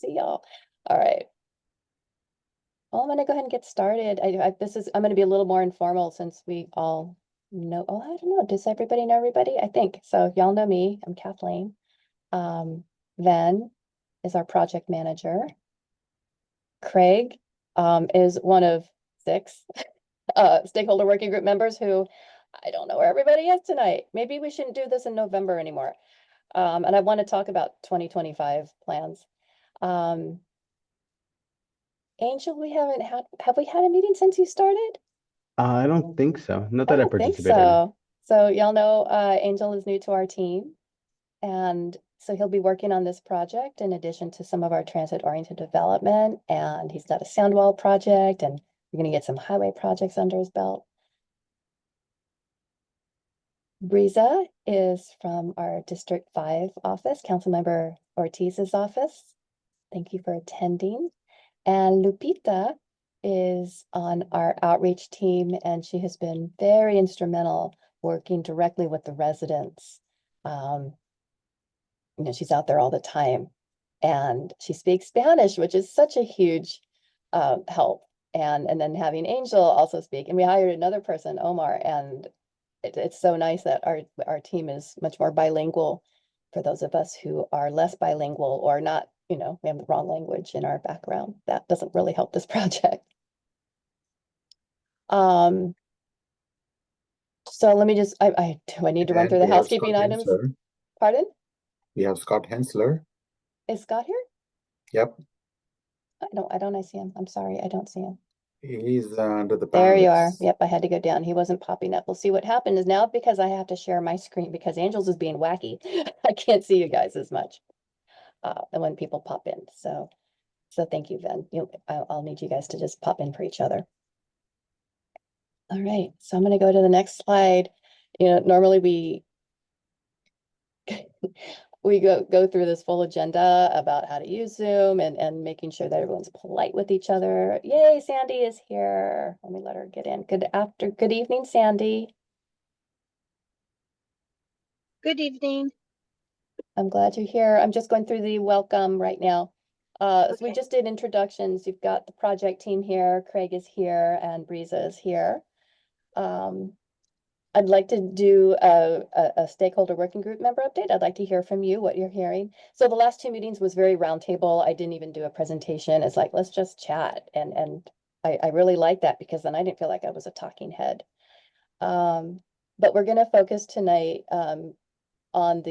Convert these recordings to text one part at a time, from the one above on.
See y'all. All right. Well, I'm gonna go ahead and get started. I'm gonna be a little more informal since we all know. Oh, I don't know. Does everybody know everybody? I think so. Y'all know me. I'm Kathleen. Ven is our project manager. Craig is one of 6 stakeholder working group members who I don't know where everybody is tonight. Maybe we shouldn't do this in November anymore. And I want to talk about 2025 plans. Angel, have we had a meeting since you started? I don't think so. Not I that I don't think participated in. so. So y'all know Angel is new to our team, and so he'll be working on this project in addition to some of our transit-oriented development, and he's got a sound wall project, and we're going to get some highway projects under his belt. Briza is from our District 5 office, Councilmember Ortiz's office. Thank you for attending. And Lupita is on our outreach team, and she has been very instrumental working directly with the residents. She's out there all the time, and she speaks Spanish, which is such a huge help. And then having Angel also speak, and we hired another person, Omar, and it's so nice that our team is much more bilingual for those of us who are less bilingual or not, we have the wrong language in our background. That doesn't really help this project. So let me just, do I need to run through And the we have Scott housekeeping items? Hensler. Pardon? We have Scott Hensler. Is Scott here? Yep. I don't see him. I'm sorry, I don't see him. He's under the There you are. panelists. Yep, I had to go down. He wasn't popping up. We'll see what happened is now because I have to share my screen because Angels is being wacky. I can't see you guys as much. And when people pop in. So thank you, Ven. I'll need you guys to just pop in for each other. All right, so I'm going to go to the next slide. Normally we go through this full agenda about how to use Zoom and making sure that everyone's polite with each other. Yay, Sandy is here. Let me let her get in. Good evening, Sandy. Good evening. I'm glad you're here. I'm just going through the welcome right now. So we just did introductions. You've got the project team here. Craig is here and Briza is here. I'd like to do a stakeholder working group member update. I'd like to hear from you what you're hearing. So the last 2 meetings was very roundtable. I didn't even do a presentation. It's like, let's just chat. And I really like that because then I didn't feel like I was a talking head. But we're going to focus tonight on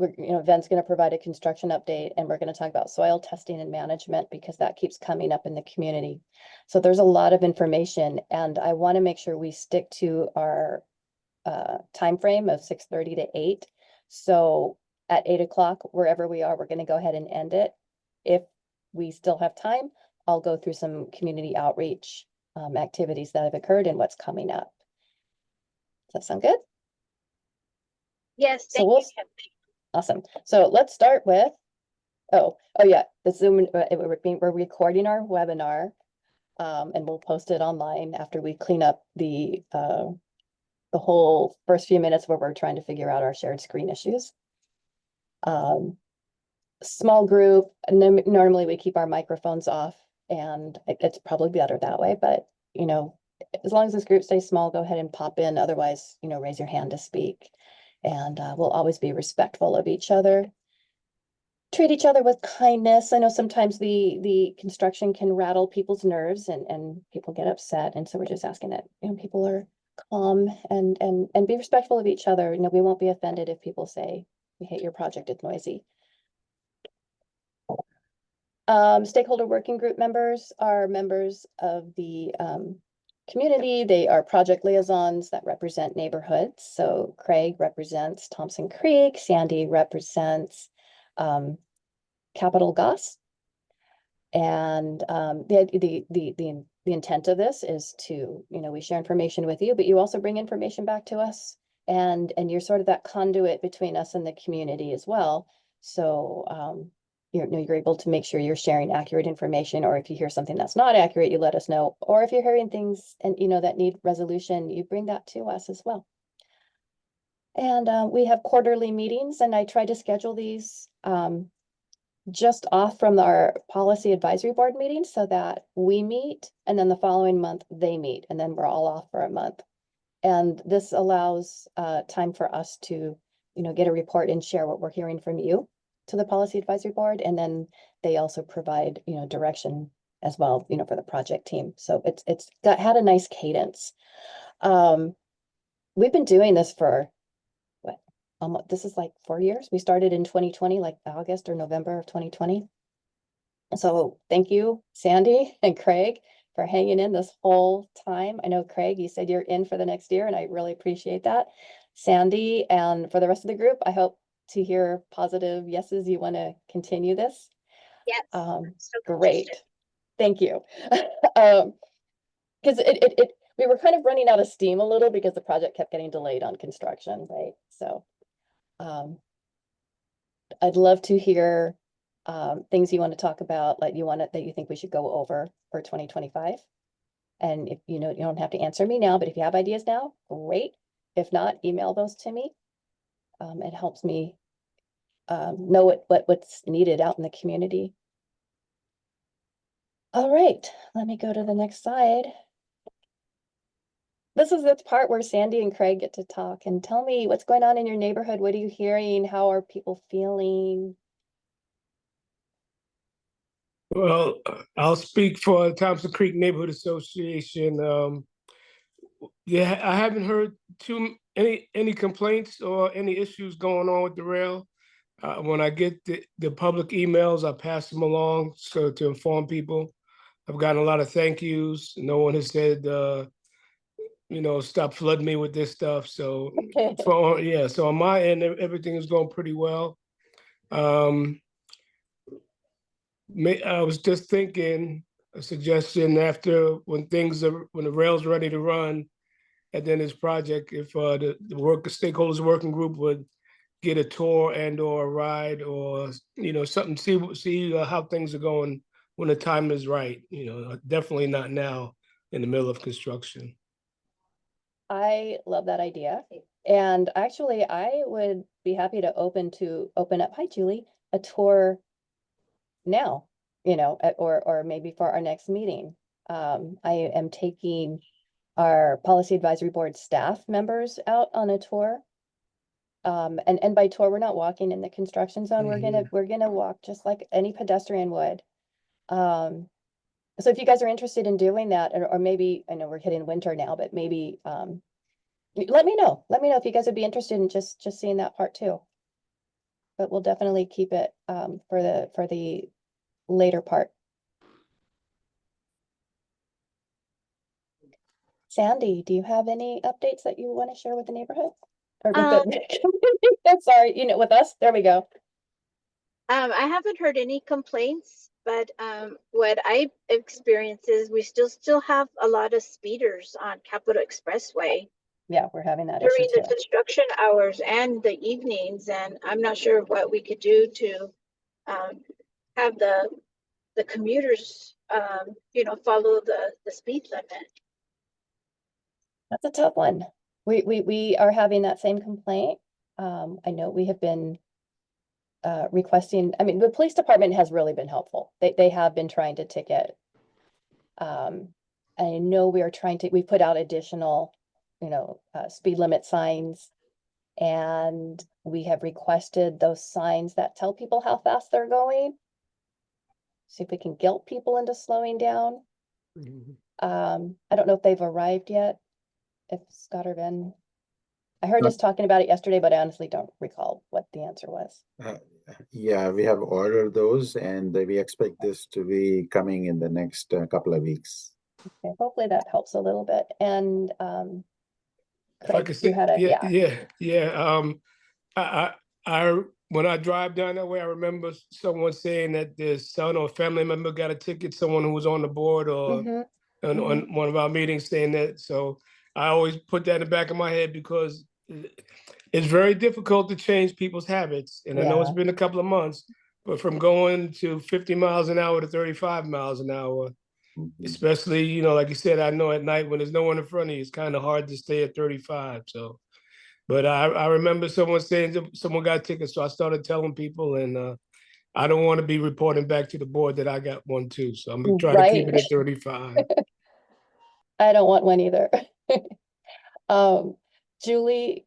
Ven's going to provide a construction update, and we're going to talk about soil testing and management because that keeps coming up in the community. So there's a lot of information, and I want to make sure we stick to our time frame of 6:30 to 8. So at 8 o'clock, wherever we are, we're going to go ahead and end it. If we still have time, I'll go through some community outreach activities that have occurred and what's coming up. Does that sound good? Yes, thank you. Awesome. So let's start with, oh yeah, the Zoom, we're recording our webinar, and we'll post it online after we clean up the whole first few minutes where we're trying to figure out our shared screen issues. Small group, normally we keep our microphones off, and it's probably better that way, but as long as this group stays small, go ahead and pop in. Otherwise, raise your hand to speak. And we'll always be respectful of each other. Treat each other with kindness. I know sometimes the construction can rattle people's nerves and people get upset. And so we're just asking that people are calm and be respectful of each other. We won't be offended if people say, we hate your project, it's noisy. Stakeholder working group members are members of the community. They are project liaisons that represent neighborhoods. So Craig represents Thompson Creek, Sandy represents Capital Goss. And the intent of this is to, we share information with you, but you also bring information back to us. And you're sort of that conduit between us and the community as well. So you're able to make sure you're sharing accurate information, or if you hear something that's not accurate, you let us know. Or if you're hearing things and that need resolution, you bring that to us as well. And we have quarterly meetings, and I try to schedule these just off from our policy advisory board meeting so that we meet and then the following month they meet and then we're all off for a month. And this allows time for us to, get a report and share what we're hearing from you to the policy advisory board. And then they also provide, direction as well, for the project team. So it's had a nice cadence. We've been doing this for what? This is like 4 years. We started in 2020, like August or November of 2020. So thank you, Sandy and Craig, for hanging in this whole time. I know, Craig, you said you're in for the next year, and I really appreciate that. Sandy, and for the rest of the group, I hope to hear positive yeses. You want to continue this? Yes. I'm so Great. interested. Thank you. Because we were kind of running out of steam a little because the project kept getting delayed on construction, right? So I'd love to hear things you want to talk about, like that you think we should go over for 2025. And if you don't have to answer me now, but if you have ideas now, great. If not, email those to me. It helps me know what's needed out in the community. All right, let me go to the next slide. This is the part where Sandy and Craig get to talk and tell me what's going on in your neighborhood. What are you hearing? How are people feeling? Well, I'll speak for Thompson Creek Neighborhood Association. Yeah, I haven't heard any complaints or any issues going on with the rail. When I get the public emails, I pass them along so to inform people. I've gotten a lot of thank yous. No one has said, stop flooding me with this stuff. So so on my end, everything is going pretty well. I was just thinking a suggestion after when the rail's ready to run, and then this project, if the stakeholders working group would get a tour and or a ride or something, see how things are going when the time is right. Definitely not now in the middle of construction. I love that idea. And actually, I would be happy to open up, hi, Julie, a tour now, or maybe for our next meeting. I am taking our policy advisory board staff members out on a tour. And by tour, we're not walking in the construction zone. We're gonna walk just like any pedestrian would. So if you guys are interested in doing that, or maybe, I know we're hitting winter now, but maybe let me know. Let me know if you guys would be interested in just seeing that part too. But we'll definitely keep it for the later part. Sandy, do you have any updates that you want to share with the neighborhood? Or with the community? I'm sorry, with us? There we go. I haven't heard any complaints, but what I experience is we still have a lot of speeders on Capitol Expressway Yeah, we're having that issue during the too. construction hours and the evenings, and I'm not sure what we could do to have the commuters follow the speed limit. That's a tough one. We are having that same complaint. I know we have been requesting, I mean, the police department has really been helpful. They have been trying to ticket. I know we put out additional, speed limit signs. And we have requested those signs that tell people how fast they're going. See if we can guilt people into slowing down. I don't know if they've arrived yet. If Scott or Ben, I heard us talking about it yesterday, but I honestly don't recall what the answer was. Yeah, we have ordered those and we expect this to be coming in the next couple of weeks. Okay, hopefully that helps a little bit. And If I Craig, could you say, had I when I drive down that way, I remember someone saying that their son or family member got a ticket, someone who was on the board or on one of our meetings saying that. So I always put that in the back of my head because it's very difficult to change people's habits. And I know it's been a couple of months, but from going to 50 miles an hour to 35 miles an hour, especially, like you said, I know at night when there's no one in front of you, it's kind of hard to stay at 35. So, but I remember someone saying someone got tickets, so I started telling people, and I don't want to be reporting back to the board that I got one too. So I'm gonna try to keep it Right. at 35. I don't want one either. Julie,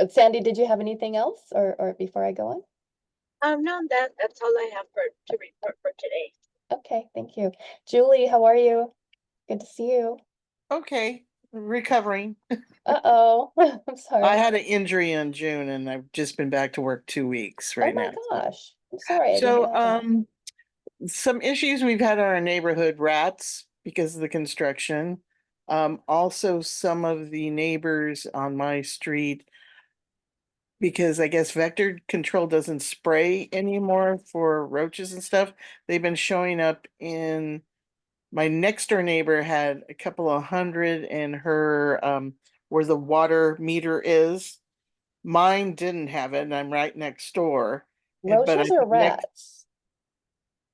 Sandy, did you have anything else or before I go on? No, that's all I have to report for today. Okay, thank you. Julie, how are you? Good to see you. Okay, recovering. Uh-oh, I'm I sorry. had an injury in June and I've just been back to work 2 weeks Oh right my now. gosh, I'm sorry, I didn't So, know that. some issues we've had in our neighborhood, rats because of the construction. Also some of the neighbors on my street, because I guess vector control doesn't spray anymore for roaches and stuff. They've been showing up in my next door neighbor had a couple of hundred in her where the water meter is. Mine didn't have it, and I'm right next door. But Roaches or rats?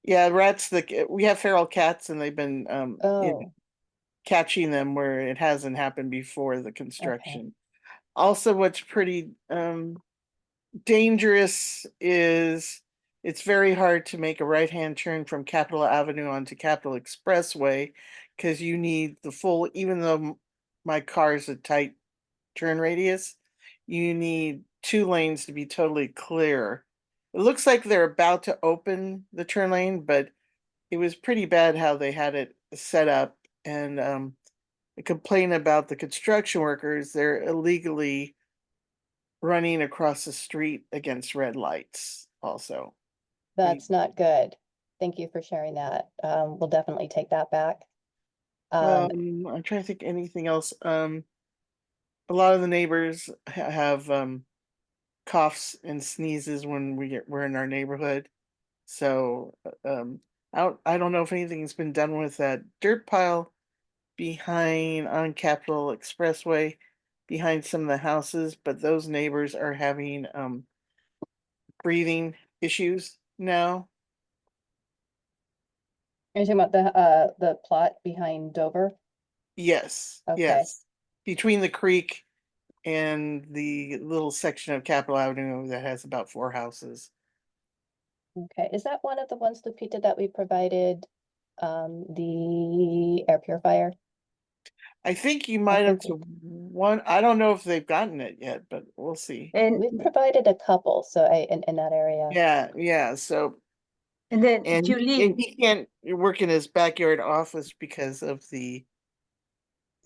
yeah, rats. We have feral cats, and they've been Oh, catching them where it hasn't happened before the construction. Also, what's pretty dangerous is it's very hard to make a right-hand turn from Capitol Avenue onto Capitol Expressway because you need the full, even though my car is a tight turn radius, you need 2 lanes to be totally clear. It looks like they're about to open the turn lane, but it was pretty bad how they had it set up. And a complaint about the construction workers, they're illegally running across the street against red lights also. that's not good. Thank you for sharing that. We'll definitely take that back. I'm trying to think anything else. A lot of the neighbors have coughs and sneezes when we're in our neighborhood. So I don't know if anything's been done with that dirt pile behind on Capitol Expressway behind some of the houses, but those neighbors are having breathing issues now. Are you talking about the plot behind Dover? Yes, Okay. yes. Between the creek and the little section of Capitol Avenue that has about 4 houses. Okay, is that one of the ones, Lupita, that we provided the air purifier? I think you might have to one. I don't know if they've gotten it yet, but we'll see. And We've provided a couple, so in that area. Yeah. So then and Julie, he can't work in his backyard office because of the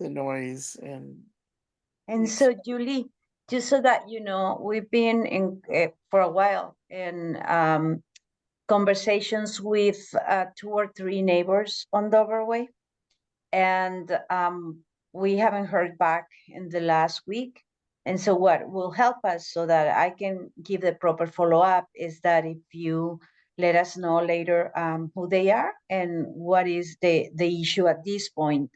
noise and so Julie, just so that you know, we've been in for a while in conversations with 2 or 3 neighbors on Dover Way, and we haven't heard back in the last week. And so what will help us so that I can give the proper follow-up is that if you let us know later who they are and what is the issue at this point.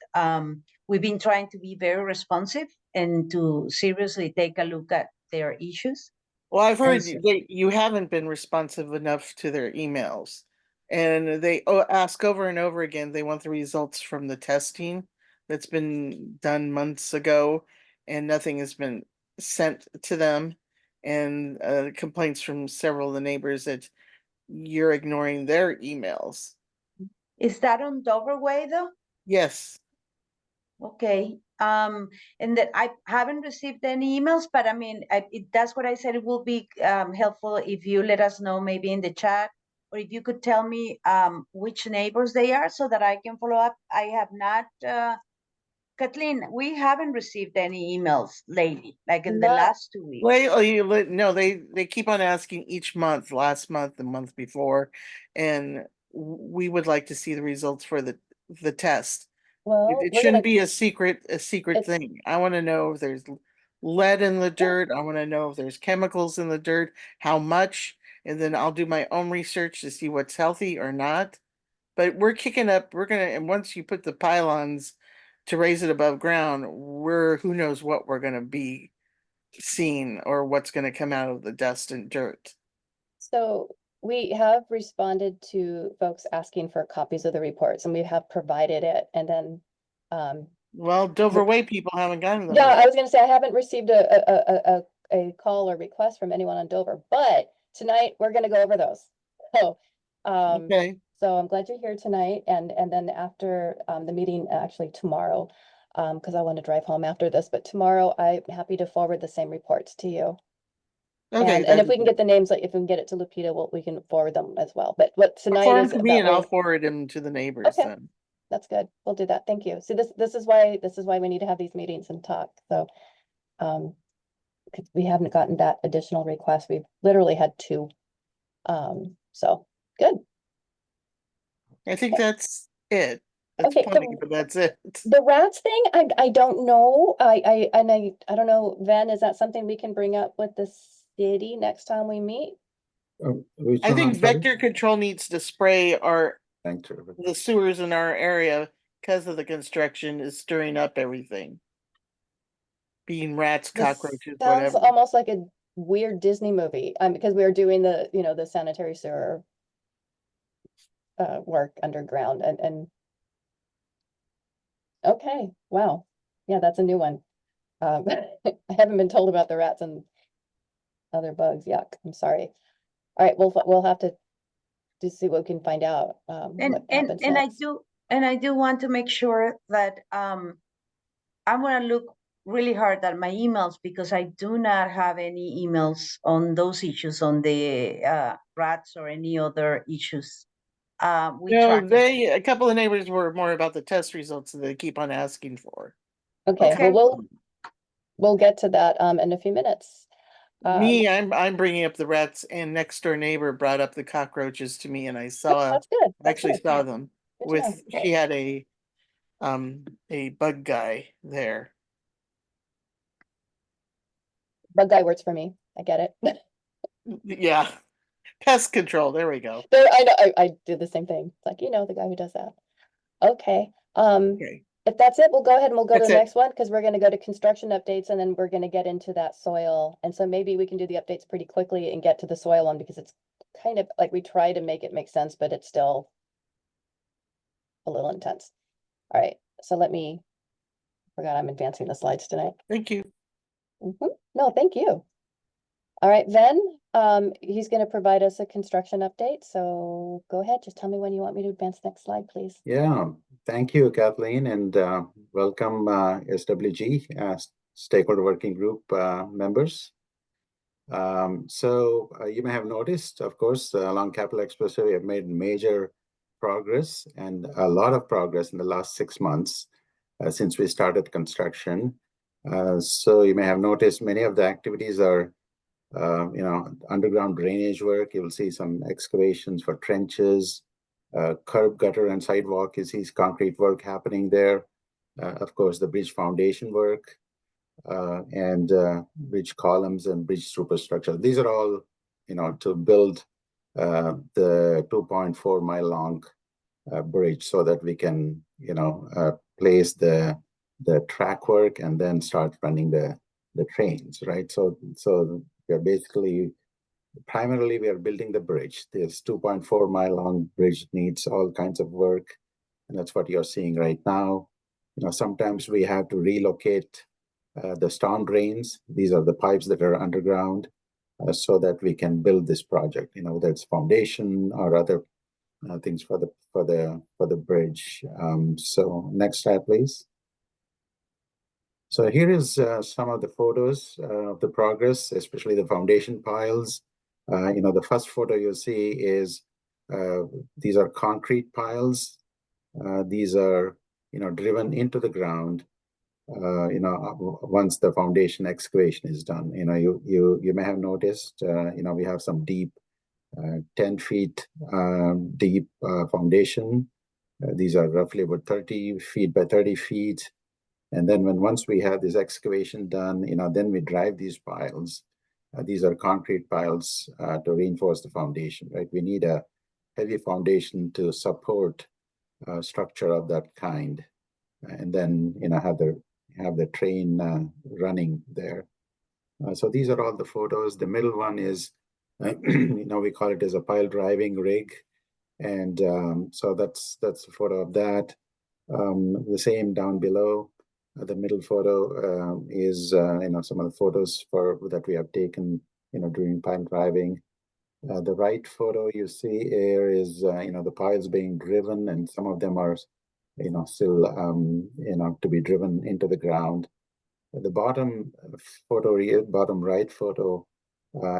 We've been trying to be very responsive and to seriously take a look at their issues. Well, I've heard so- you haven't been responsive enough to their emails, and they ask over and over again. They want the results from the testing that's been done months ago, and nothing has been sent to them. And complaints from several of the neighbors that you're ignoring their emails. Is that on Dover Way though? Yes. Okay, and that I haven't received any emails, but I mean, that's what I said. It will be helpful if you let us know maybe in the chat, or if you could tell me which neighbors they are so that I can follow up. I have not, Kathleen, we haven't received any emails lately, like in the Not- last 2 weeks. No, they keep on asking each month, last month, the month before, and we would like to see the results for the test. Well, It we're shouldn't gonna, be a secret It's- thing. I want to know if there's lead in the dirt. I want to know if there's chemicals in the dirt, how much, and then I'll do my own research to see what's healthy or not. But we're kicking up, and once you put the pylons to raise it above ground, who knows what we're gonna be seeing or what's gonna come out of the dust and dirt. so we have responded to folks asking for copies of the reports and we have provided it and then, Well, Dover Way people haven't gotten them yeah, I yet. was gonna say, I haven't received a call or request from anyone on Dover, but tonight we're gonna go over those. So Okay, So I'm glad you're here tonight, and then after the meeting, actually tomorrow, because I want to drive home after this, but tomorrow I'm happy to forward the same reports to you. okay. And if that'd we be can good. get the names, like if we can get it to Lupita, we can forward them as well. But what tonight Forward is to me that and I'll way. forward him to the neighbors Okay. then. That's good. We'll do that. Thank you. See, this is why we need to have these meetings and talk. So, 'cause we haven't gotten that additional request. We've literally had two. So good. I think that's it. That's Okay, plenty, but that's it. The rats thing, I don't know. I don't know, Ven, is that something we can bring up with the city next time we meet? Which I one, think I'm sorry? vector control needs to spray Thank you. the sewers in our area because of the construction is stirring up everything. Being rats, This cockroaches, sounds whatever. almost like a weird Disney movie, because we are doing the, the sanitary sewer work underground and okay, wow. Yeah, that's a new one. I haven't been told about the rats and other bugs. Yuck, I'm sorry. All right, we'll have to see what we can find out, what happens next. I do want to make sure that I'm gonna look really hard at my emails because I do not have any emails on those issues, on the rats or any other issues. We No, track it. a couple of neighbors were more about the test results that they keep on asking for. Okay, Okay. well, we'll get to that in a few minutes. Me, I'm bringing up the rats, and next door neighbor brought up the cockroaches to me, and I That's good. That's actually good. saw them Good to know. she had a bug guy there. Bug guy works for me. I get it. Yeah, pest control. There we go. I know, I do the same thing. It's like, the guy who does that. Okay, Okay, if that's it, we'll go ahead and we'll go to That's the it. next one, because we're gonna go to construction updates, and then we're gonna get into that soil. And so maybe we can do the updates pretty quickly and get to the soil one, because it's kind of like we try to make it make sense, but it's still a little intense. All right, so forgot I'm advancing the slides tonight. Thank you. No, thank you. All right, Ven, he's gonna provide us a construction update, so go ahead, just tell me when you want me to advance the next slide, please. Yeah, thank you, Kathleen, and welcome SWG, Stakeholder Working Group members. So you may have noticed, of course, along Capital Expressway, we have made major progress and a lot of progress in the last 6 months since we started construction. So you may have noticed many of the activities are underground drainage work. You will see some excavations for trenches, curb, gutter, and sidewalk. You see concrete work happening there. Of course, the bridge foundation work and bridge columns and bridge superstructure. These are all, to build the 2.4 mile long bridge so that we can, place the track work and then start running the trains, right? So we're basically, primarily we are building the bridge. This 2.4 mile long bridge needs all kinds of work, and that's what you're seeing right now. Sometimes we have to relocate the storm drains. These are the pipes that are underground, so that we can build this project. Whether it's foundation or other things for the bridge. So next slide, please. So here is some of the photos of the progress, especially the foundation piles. The first photo you'll see is these are concrete piles. These are driven into the ground. Once the foundation excavation is done. You may have noticed. We have some deep 10 feet deep foundation. These are roughly about 30 feet by 30 feet. And then once we have this excavation done, then we drive these piles. These are concrete piles to reinforce the foundation, right? We need a heavy foundation to support structure of that kind. And then, have the train running there. So these are all the photos. The middle one is, we call it as a pile driving rig. And so that's a photo of that. The same down below. The middle photo is some of the photos that we have taken during pile driving. The right photo you see here is, the piles being driven, and some of them are, still, to be driven into the ground. The bottom photo, bottom right photo,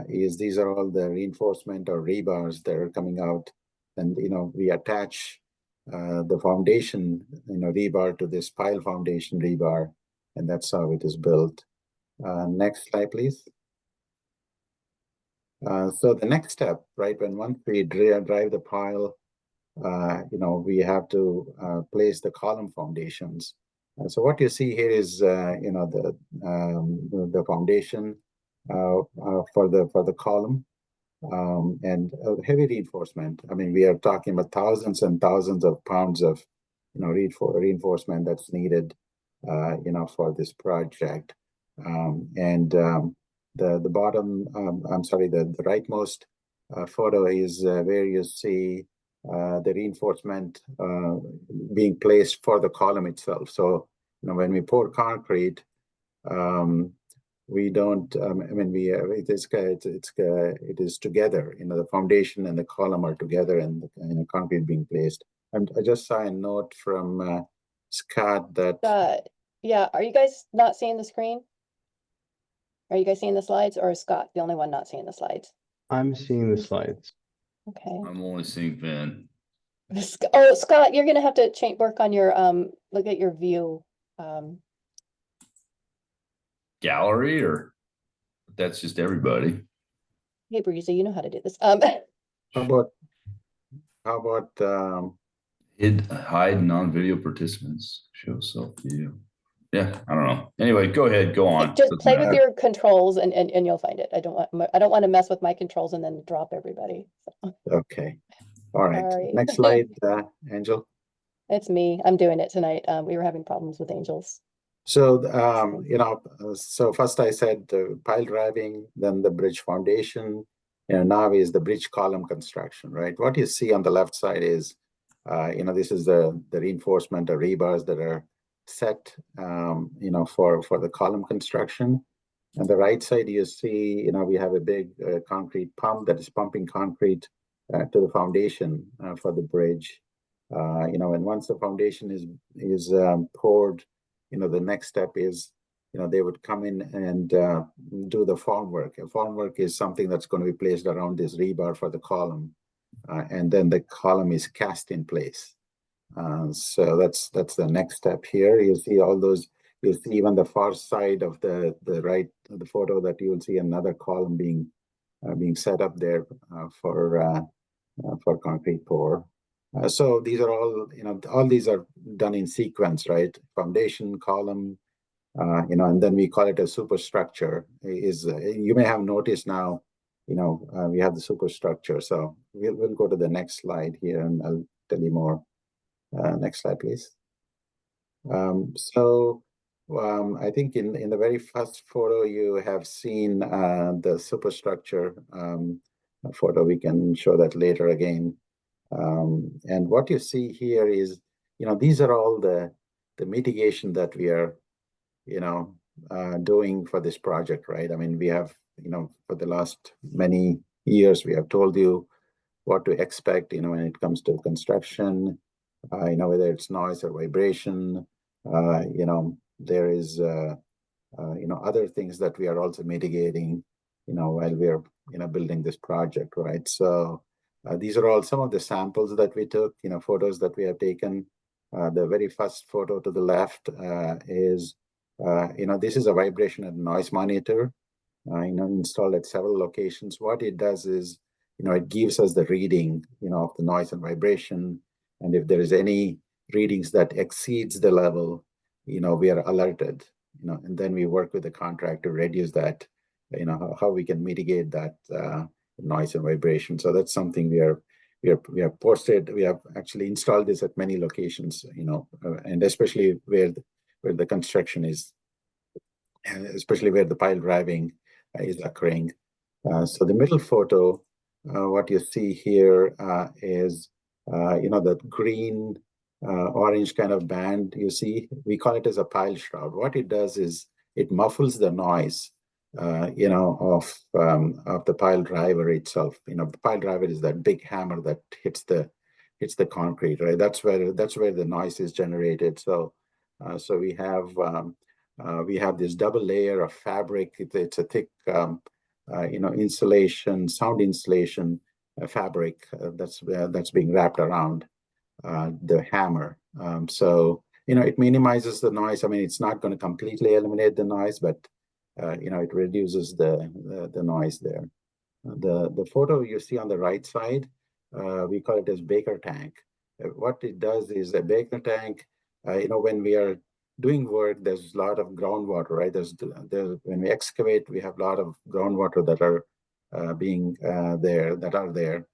is these are all the reinforcement or rebars that are coming out, and we attach the foundation, rebar to this pile foundation rebar, and that's how it is built. Next slide, please. So the next step, right, once we drive the pile, we have to place the column foundations. So what you see here is, the foundation for the column, and heavy reinforcement. I mean, we are talking about thousands and thousands of pounds of, reinforcement that's needed, for this project. The bottom, I'm sorry, the rightmost photo is where you see the reinforcement being placed for the column itself. So, when we pour concrete, we don't. I mean, it is together. The foundation and the column are together, and concrete being placed. And I just saw a note from Scott that. Yeah, are you guys not seeing the screen? Are you guys seeing the slides, or is Scott the only one not seeing the slides? I'm seeing the slides. Okay. I'm only seeing Vin. Oh, Scott, you're gonna have to work on your look at your view. Gallery, or that's just everybody. Hey, Breezy, you know how to do this. How about Hide non-video participants. Show self-view. Yeah, I don't know. Anyway, go ahead, go on. Just Doesn't play with matter. your controls and you'll find it. I don't want to mess with my controls and then drop everybody. So. Okay. All right. Sorry. Next slide, Angel. It's me. I'm doing it tonight. We were having problems with Angels. So, so first I said the pile driving, then the bridge foundation, now is the bridge column construction, right? What you see on the left side is, this is the reinforcement, the rebars that are set, for the column construction. On the right side, you see, we have a big concrete pump that is pumping concrete to the foundation for the bridge. And once the foundation is poured, the next step is, they would come in and do the formwork. And formwork is something that's going to be placed around this rebar for the column, and then the column is cast in place. So that's the next step here. You see all those. You see even the far side of the photo that you will see another column being set up there for concrete pour. So these are all, all these are done in sequence, right? Foundation, column, and then we call it a superstructure. You may have noticed now, we have the superstructure. So we'll go to the next slide here, and I'll tell you more. Next slide, please. I think in the very first photo you have seen the superstructure photo. We can show that later again. And what you see here is, these are all the mitigation that we are, doing for this project, right? I mean, we have, for the last many years, we have told you what to expect, when it comes to construction, whether it's noise or vibration, there is, other things that we are also mitigating, while we are, building this project, right? So these are all some of the samples that we took, photos that we have taken. The very first photo to the left is, this is a vibration and noise monitor, installed at several locations. What it does is, it gives us the reading, of the noise and vibration. And if there is any readings that exceeds the level, we are alerted, and then we work with the contractor to reduce that, how we can mitigate that noise and vibration. So that's something we have posted. We have actually installed this at many locations, and especially where the construction is, especially where the pile driving is occurring. So the middle photo, what you see here is, that green, orange kind of band you see. We call it as a pile shroud. What it does is it muffles the noise of the pile driver itself. The pile driver is that big hammer that hits the concrete, right? That's where the noise is generated. So we have this double layer of fabric. It's a thick insulation, sound insulation fabric that's being wrapped around the hammer. So it minimizes the noise. I mean, it's not going to completely eliminate the noise, but it reduces the noise there. The photo you see on the right side, we call it as Baker tank. What it does is a Baker tank. When we are doing work, there's a lot of groundwater, right? There's when we excavate, we have a lot of groundwater that are there,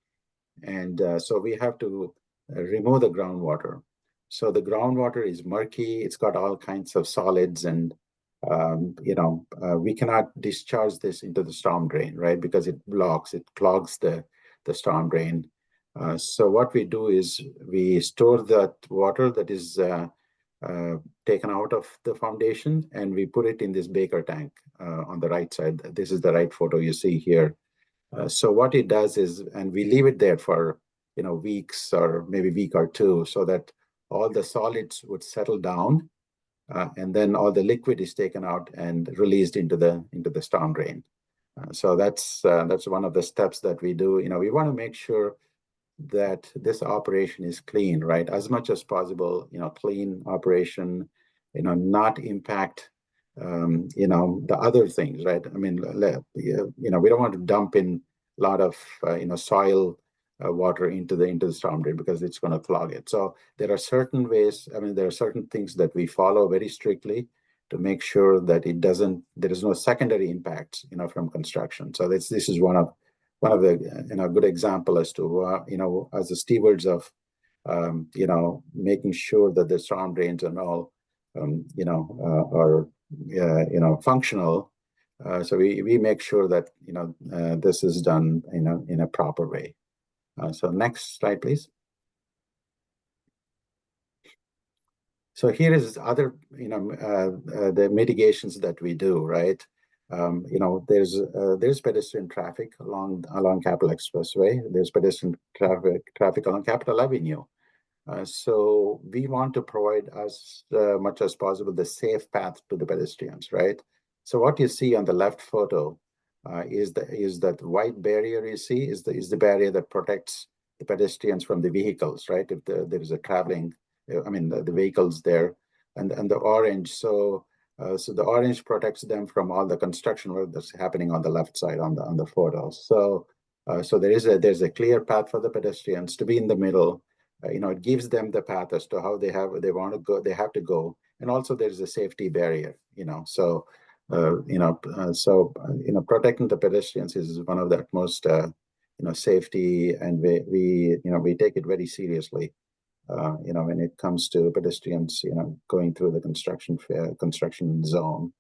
and so we have to remove the groundwater. So the groundwater is murky. It's got all kinds of solids, and we cannot discharge this into the storm drain, right? Because it clogs the storm drain. So what we do is we store that water that is taken out of the foundation, and we put it in this Baker tank on the right side. This is the right photo you see here. So what it does is, and we leave it there for weeks or maybe a week or two, so that all the solids would settle down, and then all the liquid is taken out and released into the storm drain. So that's one of the steps that we do. We want to make sure that this operation is clean, right? As much as possible, clean operation, not impact, the other things, right? I mean, we don't want to dump in a lot of, soil water into the storm drain, because it's going to clog it. So there are certain ways. I mean, there are certain things that we follow very strictly to make sure that there is no secondary impacts, from construction. So this is one of the good example as to as the stewards of making sure that the storm drains and all are functional. So we make sure that this is done in a proper way. So next slide, please. So here is other the mitigations that we do, right? There's pedestrian traffic along Capitol Expressway. There's pedestrian traffic along Capitol Avenue. So we want to provide as much as possible the safe path to the pedestrians, right? So what you see on the left photo is that white barrier you see is the barrier that protects the pedestrians from the vehicles, right? If there is a traveling, the vehicles there, and the orange. So the orange protects them from all the construction work that's happening on the left side on the photos. So there's a clear path for the pedestrians to be in the middle. It gives them the path as to how they want to go. They have to go, and also there's a safety barrier. So protecting the pedestrians is one of the utmost safety, and we take it very seriously. When it comes to pedestrians, going through the construction zone.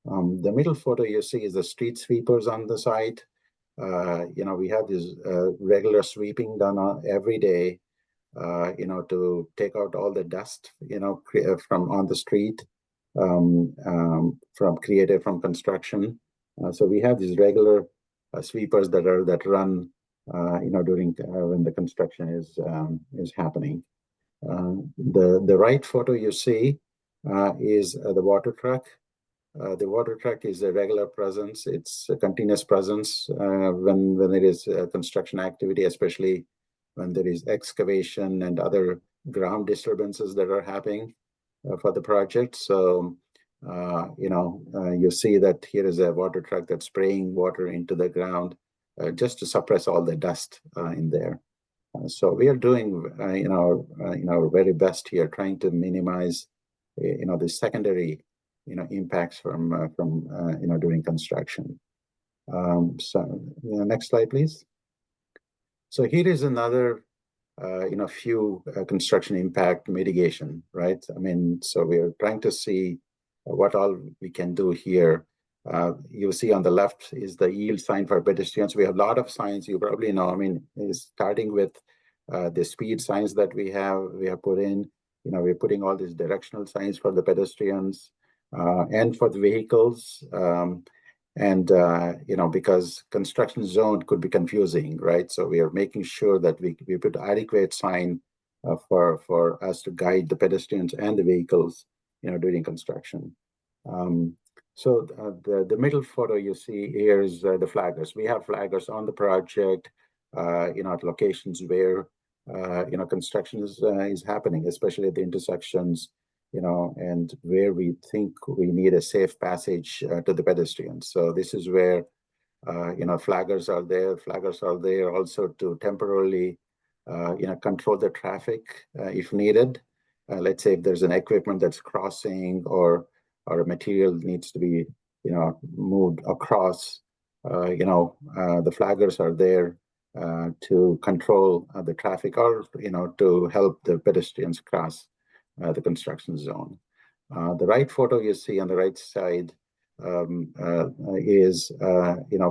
The middle photo you see is the street sweepers on the site. We have this regular sweeping done every day, to take out all the dust, from on the street, created from construction. So we have these regular sweepers that run, during when the construction is happening. The right photo you see is the water truck. The water truck is a regular presence. It's a continuous presence when there is construction activity, especially when there is excavation and other ground disturbances that are happening for the project. So, you see that here is a water truck that's spraying water into the ground just to suppress all the dust in there. So we are doing, our very best here, trying to minimize, the secondary, impacts from during construction. So next slide, please. So here is another, few construction impact mitigation, right? So we are trying to see what all we can do here. You'll see on the left is the yield sign for pedestrians. We have a lot of signs, you probably know. Starting with the speed signs that we have put in. We're putting all these directional signs for the pedestrians and for the vehicles. And, because construction zone could be confusing, right? So we are making sure that we put adequate sign for us to guide the pedestrians and the vehicles, during construction. So the middle photo you see here is the flaggers. We have flaggers on the project, at locations where, construction is happening, especially at the intersections, and where we think we need a safe passage to the pedestrians. So this is where, flaggers are there. Flaggers are there also to temporarily, control the traffic if needed. Let's say if there's an equipment that's crossing or a material needs to be, moved across, the flaggers are there to control the traffic or, to help the pedestrians cross the construction zone. The right photo you see on the right side is,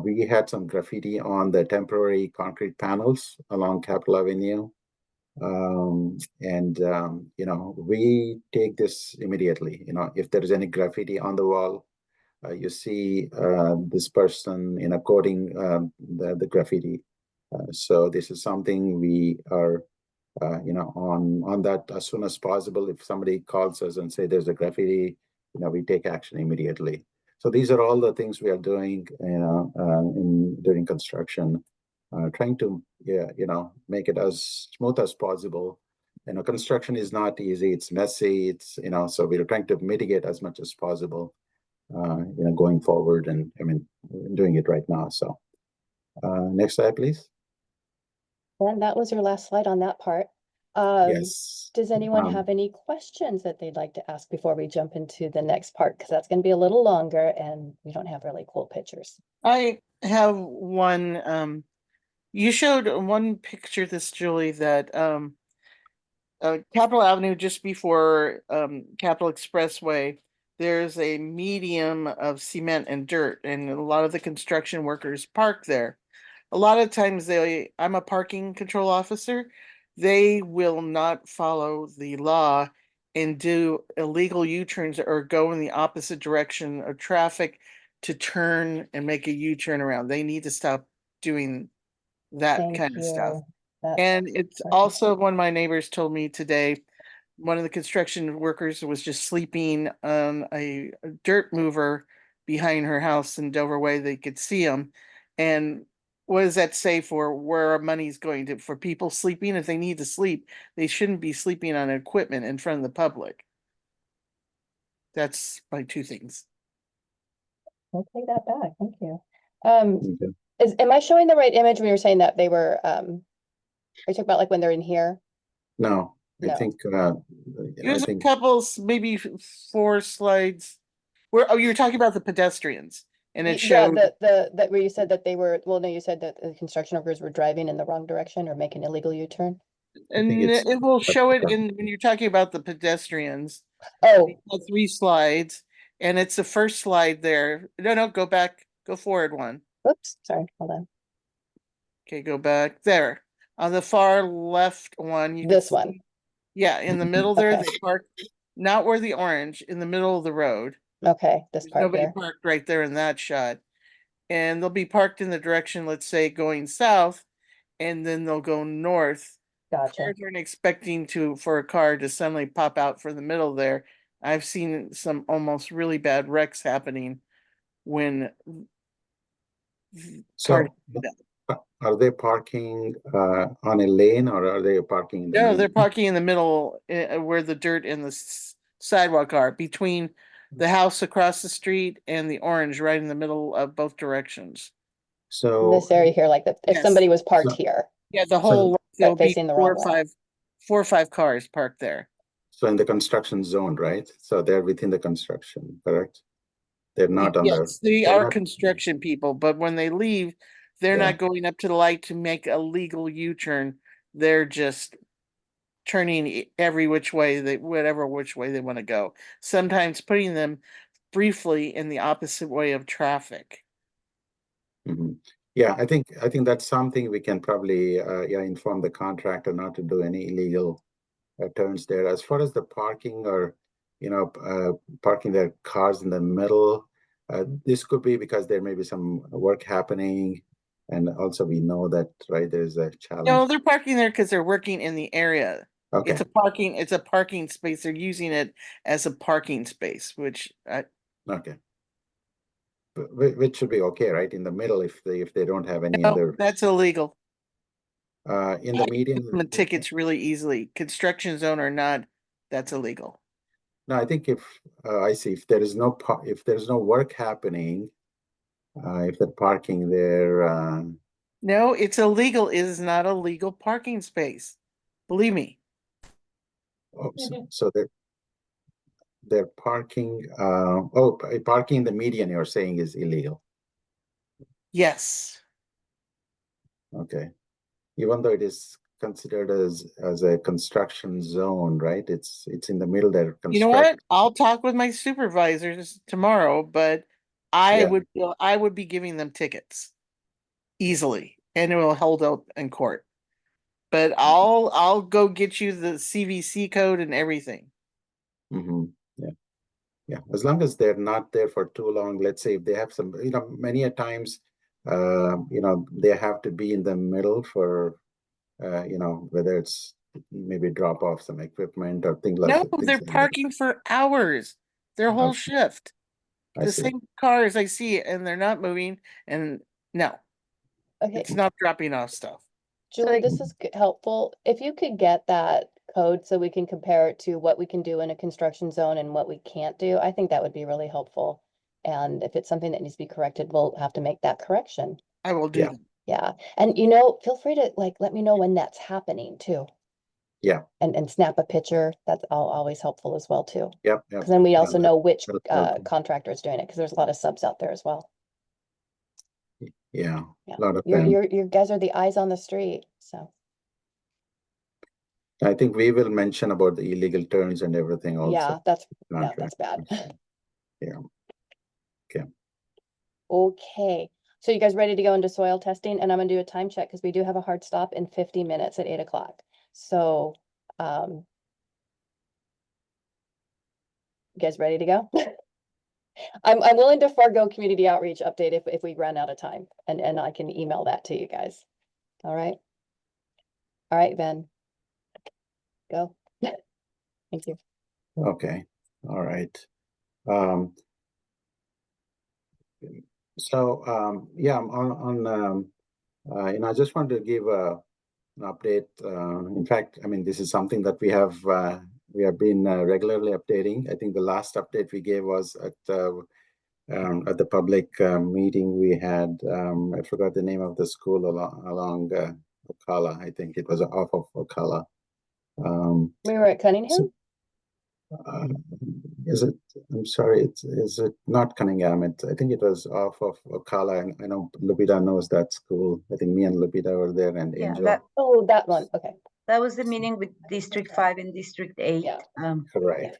we had some graffiti on the temporary concrete panels along Capitol Avenue. We take this immediately. If there is any graffiti on the wall, you see this person, coding the graffiti. So this is something we are, on that as soon as possible. If somebody calls us and say there's a graffiti, we take action immediately. So these are all the things we are doing, during construction, trying to, make it as smooth as possible. Construction is not easy; it's messy. It's so we're trying to mitigate as much as possible, going forward. And we're doing it right now. So, next slide, please. And that was your last slide on that part. Yes. Does anyone have any questions that they'd like to ask before we jump into the next part? Because that's going to be a little longer and we don't have really cool pictures. I have one. You showed one picture, Julie, that Capitol Avenue, just before Capitol Expressway, there's a medium of cement and dirt, and a lot of the construction workers park there. A lot of times I'm a parking control officer, they will not follow the law and do illegal U-turns or go in the opposite direction of traffic to turn and make a U-turn around. They need to stop doing that kind of stuff. And it's also, one of my neighbors told me today, one of the construction workers was just sleeping on a dirt mover behind her house in Dover Way. They could see him. And what does that say for where our money's going to? For people sleeping, if they need to sleep, they shouldn't be sleeping on equipment in front of the public. That's my two things. I'll take that back. Thank you. Am I showing the right image when you're saying that they were, are you talking about like when they're in here? No, I think there's a couple, maybe 4 slides where, you're talking about the pedestrians, and it showed that where you said that they were, well, no, you said that the construction workers were driving in the wrong direction or making illegal U-turn. And it will show it when you're talking about the pedestrians. Oh, 3 slides, and it's the first slide there. No, go back, go forward one. Oops, sorry, hold on. Okay, go back there. On the far left one, you this one. Yeah, in the middle there, they park, not where the orange, in the middle of the road. Okay, this part nobody here. Parked right there in that shot. And they'll be parked in the direction, let's say, going south, and then they'll go north. Gotcha. Cars aren't expecting for a car to suddenly pop out from the middle there. I've seen some almost really bad wrecks happening when cars. Are they parking on a lane, or are they parking in the middle? They're parking in the middle, where the dirt and the sidewalk are, between the house across the street and the orange, right in the middle of both directions. So this area here, like if somebody was parked here. Yeah, the whole but facing the wrong way. 4 or 5 cars parked there. So in the construction zone, right? So they're within the construction, correct? They're not on they are construction people, but when they leave, they're not going up to the light to make a legal U-turn. They're just turning every which way, whatever which way they want to go. Sometimes putting them briefly in the opposite way of traffic. Mm-hmm. Yeah, I think that's something we can probably inform the contractor not to do any illegal turns there. As far as the parking or parking their cars in the middle, This could be because there may be some work happening, and also we know that, right, there's a challenge. No, they're parking there because they're working in the area. Okay, It's a parking space. They're using it as a parking space, which okay. Which should be okay, right? In the middle, if they don't have any no, other, that's illegal. in the median. Them tickets really easily. Construction zone or not, that's illegal. No, I think if I see if there is no work happening, if they're parking there, No, it's illegal. It is not a legal parking space. Believe me. so they're parking. Parking in the median you're saying is illegal. Yes. Okay, even though it is considered as a construction zone, right? It's in the middle there. You know what? I'll talk with my supervisors tomorrow, but I would be giving them tickets easily, and it will hold up in court. But I'll go get you the CVC code and everything. Mm-hmm. Yeah. As long as they're not there for too long, let's say if they have some, many a times, they have to be in the middle for, whether it's maybe drop off some equipment or things like No, that. they're parking for hours, their whole shift. The same cars I see, and they're not moving. And no, Okay, it's not dropping off stuff. Julie, this is helpful. If you could get that code so we can compare it to what we can do in a construction zone and what we can't do, I think that would be really helpful. And if it's something that needs to be corrected, we'll have to make that correction. I will do that. Yeah. And feel free to let me know when that's happening too. Yeah. And snap a picture. That's always helpful as well too. Yep. Because then we also know which contractor is doing it, because there's a lot of subs out there as well. Yeah. Yeah. A lot of them. You guys are the eyes on the street. So I think we will mention about the illegal turns and everything also. yeah, that's bad. Yeah. Okay. Okay. So you guys ready to go into soil testing? And I'm gonna do a time check because we do have a hard stop in 50 minutes at 8 o'clock. So you guys ready to go? I'm willing to forego community outreach update if we run out of time, and I can email that to you guys. All right. All right, Ben. Go. Thank you. Okay. All right. I just wanted to give an update. In fact, I mean, this is something that we have been regularly updating. I think the last update we gave was at the public meeting we had. I forgot the name of the school along Ocala. I think it was off of Ocala. We were at Cunningham? Is it? I'm sorry. Is it not Cunningham? I think it was off of Ocala, and I know Lupita knows that school. I think me and Lupita were there, and Angel. That one. Okay. That was the meeting with District 5 and District 8. Yeah. Correct.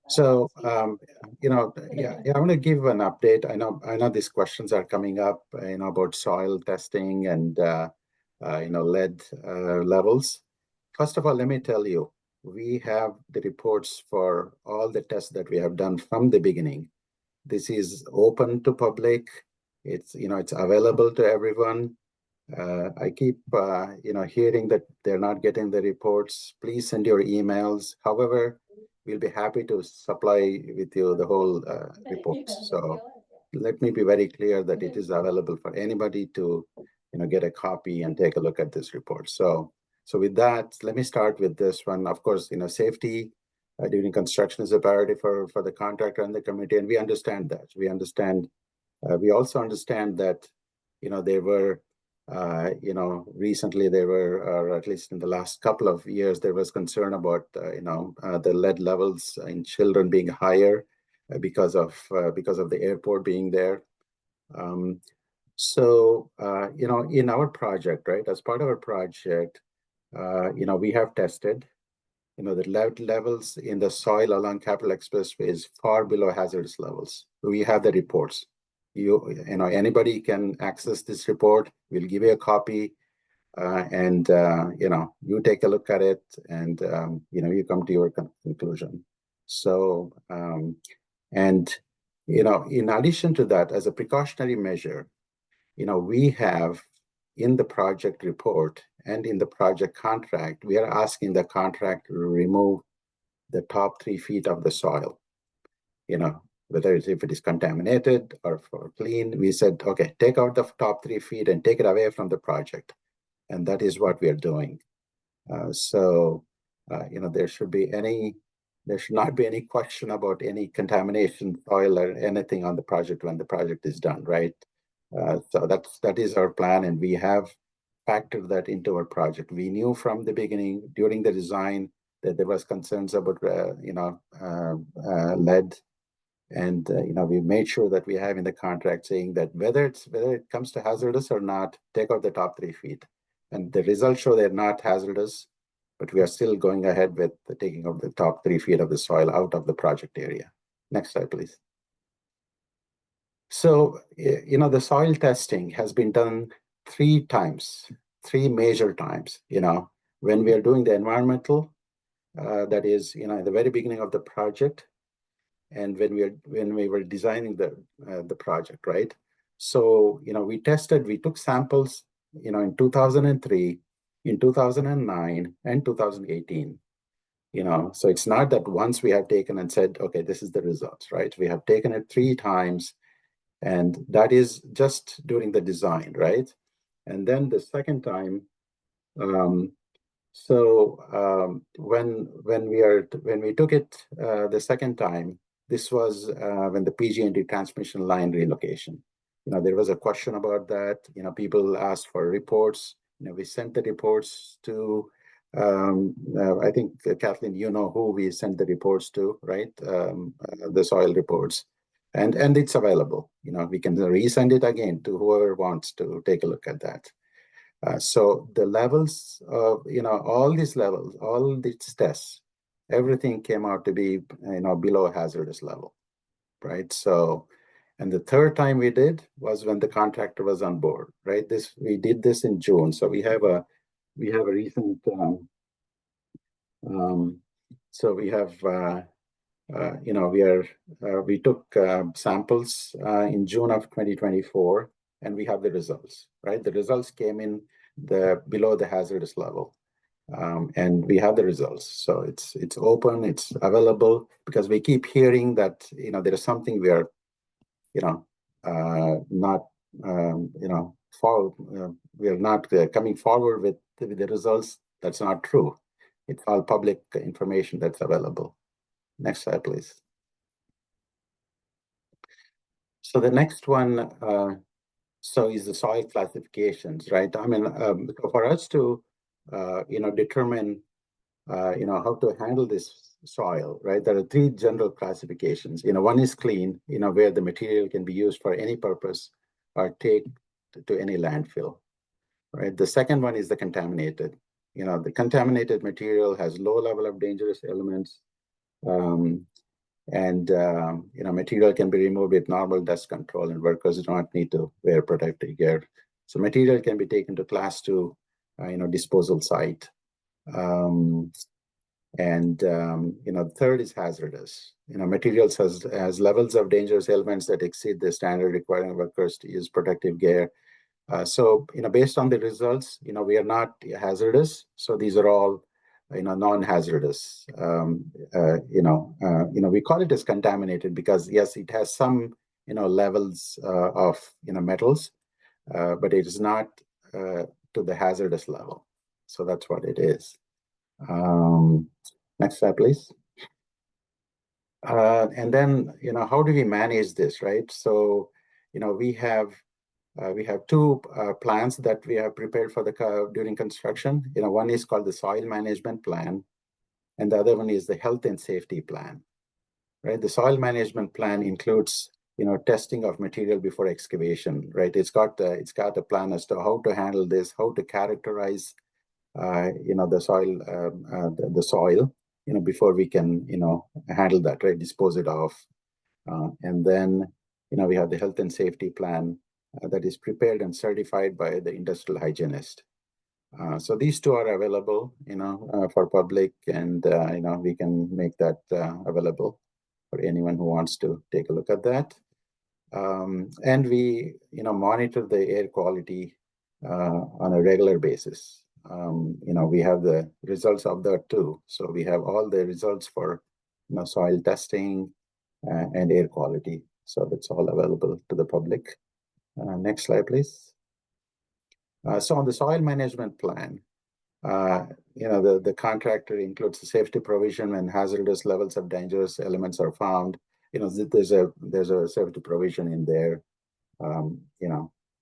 So, I want to give an update. I know these questions are coming up, about soil testing and, lead levels. First of all, let me tell you, we have the reports for all the tests that we have done from the beginning. This is open to public. It's available to everyone. I keep, hearing that they're not getting the reports. Please send your emails. However, we'll be happy to supply with you the whole reports. So let me be very clear that it is available for anybody to, get a copy and take a look at this report. So with that, let me start with this one. Of course, safety during construction is a priority for the contractor and the committee, and we understand that. We also understand that, there were, recently there were, or at least in the last couple of years, there was concern about, the lead levels in children being higher because of the airport being there. In our project, right, as part of our project, we have tested, the lead levels in the soil along Capital Expressway is far below hazardous levels. We have the reports. Anybody can access this report. We'll give you a copy, and you take a look at it, and you come to your conclusion. So, and in addition to that, as a precautionary measure, we have in the project report and in the project contract, we are asking the contractor to remove the top 3 feet of the soil. Whether if it is contaminated or for clean, we said, okay, take out the top 3 feet and take it away from the project. And that is what we are doing. There should not be any question about any contamination, oil, or anything on the project when the project is done, right? So that is our plan, and we have factored that into our project. We knew from the beginning during the design that there was concerns about lead, and we made sure that we have in the contract saying that whether it comes to hazardous or not, take out the top 3 feet. And the results show they're not hazardous, but we are still going ahead with the taking of the top 3 feet of the soil out of the project area. Next slide, please. So, the soil testing has been done 3 times, 3 major times, when we are doing the environmental, that is, at the very beginning of the project, and when we were designing the project, right? So, we took samples, in 2003, in 2009, and 2018. So it's not that once we have taken and said, okay, this is the results, right? We have taken it 3 times, and that is just during the design, right? And then the second time, when we took it the second time, this was when the PG&E transmission line relocation. There was a question about that. People asked for reports. We sent the reports to. I think Kathleen, who we sent the reports to, right? The soil reports, and it's available. We can resend it again to whoever wants to take a look at that. So the levels of, all these levels, all these tests, everything came out to be, below hazardous level, right? So, and the third time we did was when the contractor was on board, right? We did this in June. So we have a recent, so we have, we took samples in June of 2024, and we have the results, right? The results came in below the hazardous level, and we have the results. So it's open, it's available, because we keep hearing that there is something we are not we are not coming forward with the results. That's not true. It's all public information that's available. Next slide, please. So the next one, is the soil classifications, right? I mean, for us to, determine, how to handle this soil, right? There are 3 general classifications. One is clean, where the material can be used for any purpose or take to any landfill, right? The second one is the contaminated. The contaminated material has low level of dangerous elements, material can be removed with normal dust control, and workers do not need to wear protective gear. So material can be taken to class 2, disposal site. Third is hazardous. Materials has levels of dangerous elements that exceed the standard requiring workers to use protective gear. So, based on the results, we are not hazardous. So these are all, non-hazardous. We call it as contaminated because yes, it has some, levels of, metals, but it is not to the hazardous level. So that's what it is. Next slide, please. And then, how do we manage this, right? So, we have 2 plans that we have prepared for during construction. One is called the soil management plan, and the other one is the health and safety plan. Right, the soil management plan includes testing of material before excavation. Right, it's got a plan as to how to handle this, how to characterize the soil before we can handle that, right, dispose it off, and then we have the health and safety plan that is prepared and certified by the industrial hygienist. So these 2 are available, for public, and we can make that available. for anyone who wants to take a look at that. And we, monitor the air quality on a regular basis. We have the results of that too. So we have all the results for, soil testing and air quality. So that's all available to the public. Next slide, please. So on the soil management plan, the contractor includes the safety provision when hazardous levels of dangerous elements are found. There's a safety provision in there, on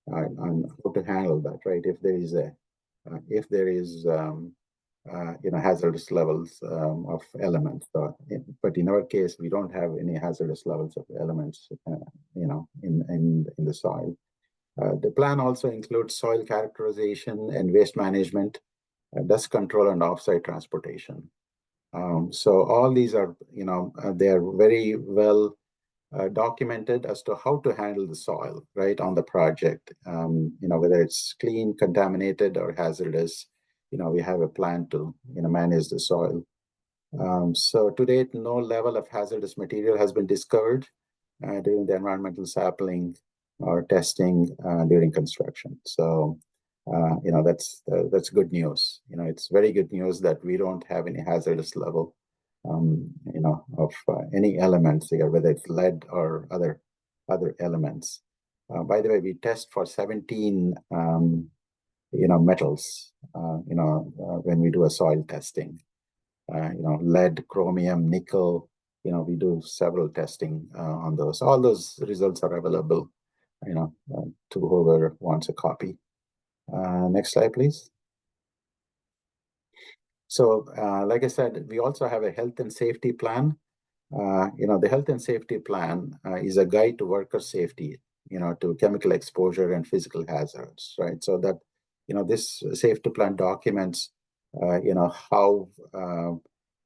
how to handle that, right? If there is hazardous levels of elements, but in our case, we don't have any hazardous levels of elements, in the soil. The plan also includes soil characterization and waste management, dust control, and offsite transportation. So all these are, they are very well documented as to how to handle the soil, right, on the project. Whether it's clean, contaminated, or hazardous, we have a plan to, manage the soil. So to date, no level of hazardous material has been discovered during the environmental sampling or testing during construction. So, that's good news. It's very good news that we don't have any hazardous level, of any elements here, whether it's lead or other elements. By the way, we test for 17, metals, when we do a soil testing. Lead, chromium, nickel, we do several testing on those. All those results are available, to whoever wants a copy. Next slide, please. So, like I said, we also have a health and safety plan. The health and safety plan is a guide to worker safety, to chemical exposure and physical hazards, right? So that, this safety plan documents, how,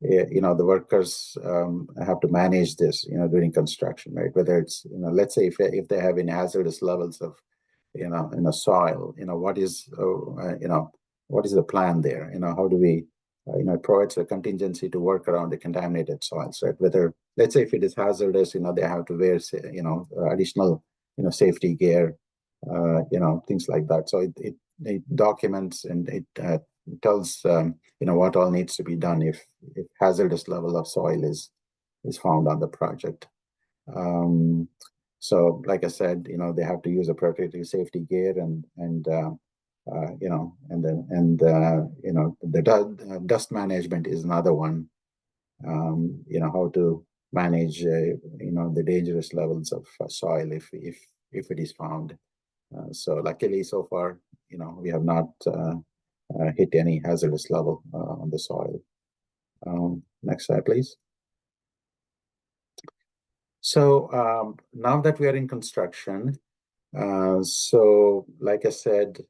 the workers have to manage this, during construction, right? Whether it's, let's say if they have any hazardous levels of, in a soil, what is the plan there? How do we, it provides a contingency to work around the contaminated soils, right? Whether, let's say if it is hazardous, they have to wear, additional, safety gear, things like that. So it documents and it tells, what all needs to be done if hazardous level of soil is found on the project. So like I said, they have to use a protective safety gear and the dust management is another one. How to manage, the dangerous levels of soil if it is found. So luckily, so far, we have not hit any hazardous level on the soil. Next slide, please. So now that we are in construction, so like I said,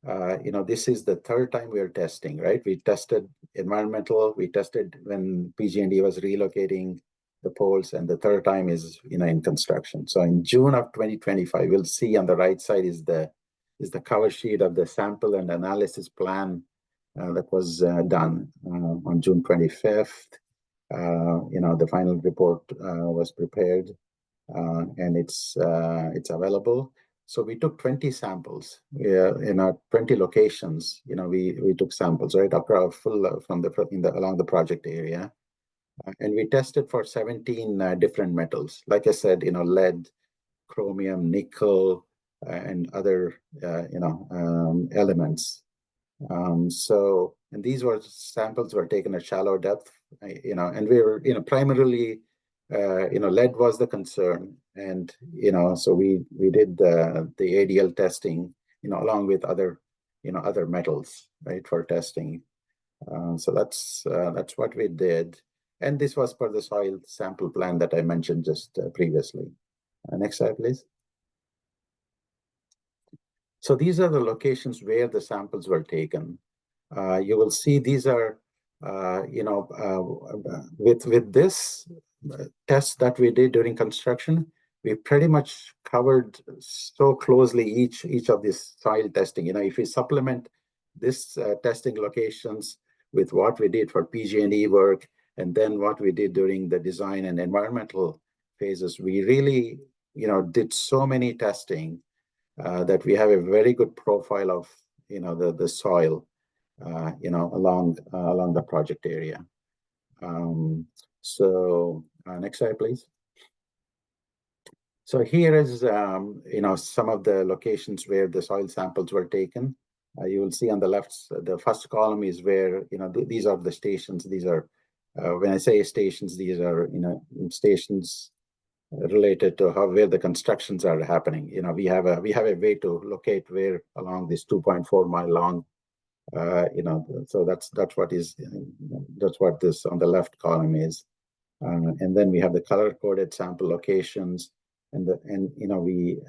this is the third time we are testing, right? We tested environmental, we tested when PG&E was relocating the poles, and the third time is, in construction. So in June of 2025, we'll see on the right side is the cover sheet of the sample and analysis plan that was done on June 25th. The final report was prepared and it's available. So we took 20 samples in our 20 locations. We took samples right across full from along the project area, and we tested for 17 different metals. Like I said, lead, chromium, nickel, and other elements. And these samples were taken at shallow depth, and we were, primarily, lead was the concern, and so we did the ADL testing, along with other metals, right, for testing. So that's what we did, and this was per the soil sample plan that I mentioned just previously. Next slide, please. So these are the locations where the samples were taken. You will see these are, with this test that we did during construction, we pretty much covered so closely each of these soil testing. If we supplement this testing locations with what we did for PG&E work And then what we did during the design and environmental phases, we really, did so many testing that we have a very good profile of, the soil, along the project area. Next slide, please. So here is, some of the locations where the soil samples were taken. You will see on the left, the first column is where, these are the stations. These are, when I say stations, these are, stations related to where the constructions are happening. We have a way to locate where along this 2.4 mile long, so that's what this on the left column is. And then we have the color coded sample locations, and we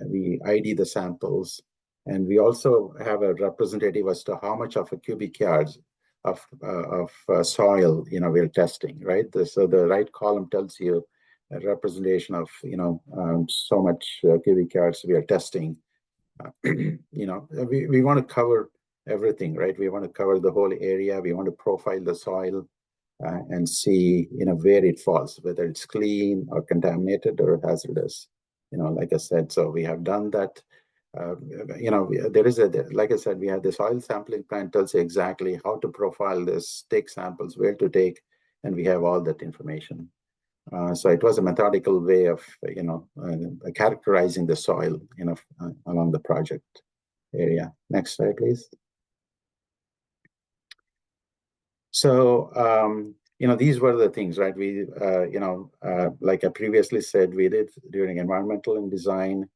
ID the samples, and we also have a representative as to how much of a cubic yards of soil we're testing, right? So the right column tells you a representation of so much cubic yards we are testing. We want to cover everything, right? We want to cover the whole area. We want to profile the soil and see where it falls, whether it's clean or contaminated or hazardous. Like I said, so we have done that. There is like I said, we have the soil sampling plan tells you exactly how to profile this, take samples, where to take, and we have all that information. So it was a methodical way of, characterizing the soil, along the project area. Next slide, please. So, these were the things, right? We, like I previously said, we did during environmental and design.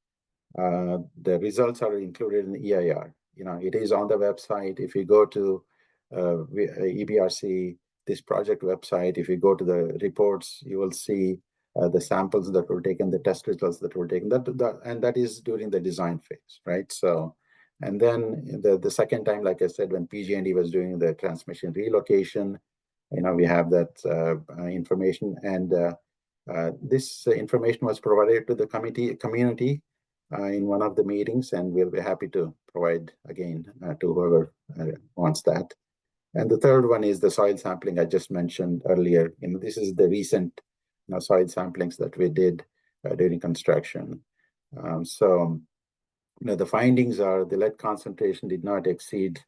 The results are included in the EIR. It is on the website. If you go to EBRC, this project website, if you go to the reports, you will see the samples that were taken, the test results that were taken, and that is during the design phase, right? So, and then the second time, like I said, when PG&E was doing the transmission relocation, we have that information, and this information was provided to the community in one of the meetings, and we'll be happy to provide again to whoever wants that. And the third one is the soil sampling I just mentioned earlier. This is the recent soil samplings that we did during construction. The findings are the lead concentration did not exceed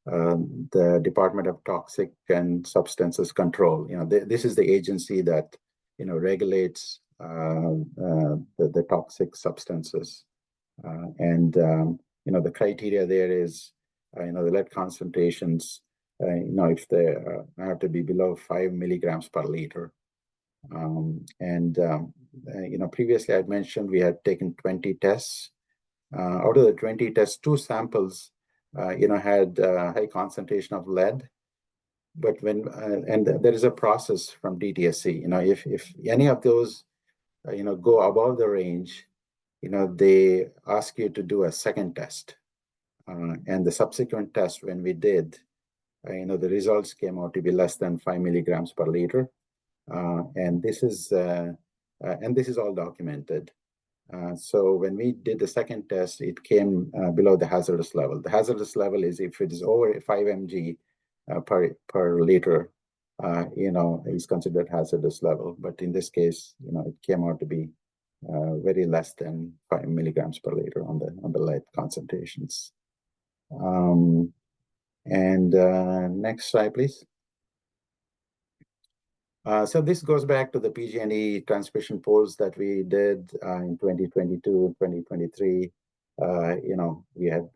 the Department of Toxic and Substances Control. This is the agency that regulates the toxic substances, and the criteria there is the lead concentrations. If they have to be below 5 milligrams per liter. Previously I'd mentioned we had taken 20 tests. Out of the 20 tests, 2 samples, had high concentration of lead. But and there is a process from DTSC. If any of those, go above the range, they ask you to do a second test. And the subsequent test, when we did, the results came out to be less than 5 milligrams per liter, and this is all documented. So when we did the second test, it came below the hazardous level. The hazardous level is if it is over 5 mg per liter, is considered hazardous level. But in this case, it came out to be very less than 5 milligrams per liter on the lead concentrations. Next slide, please. So this goes back to the PG&E transmission polls that we did in 2022, 2023. We had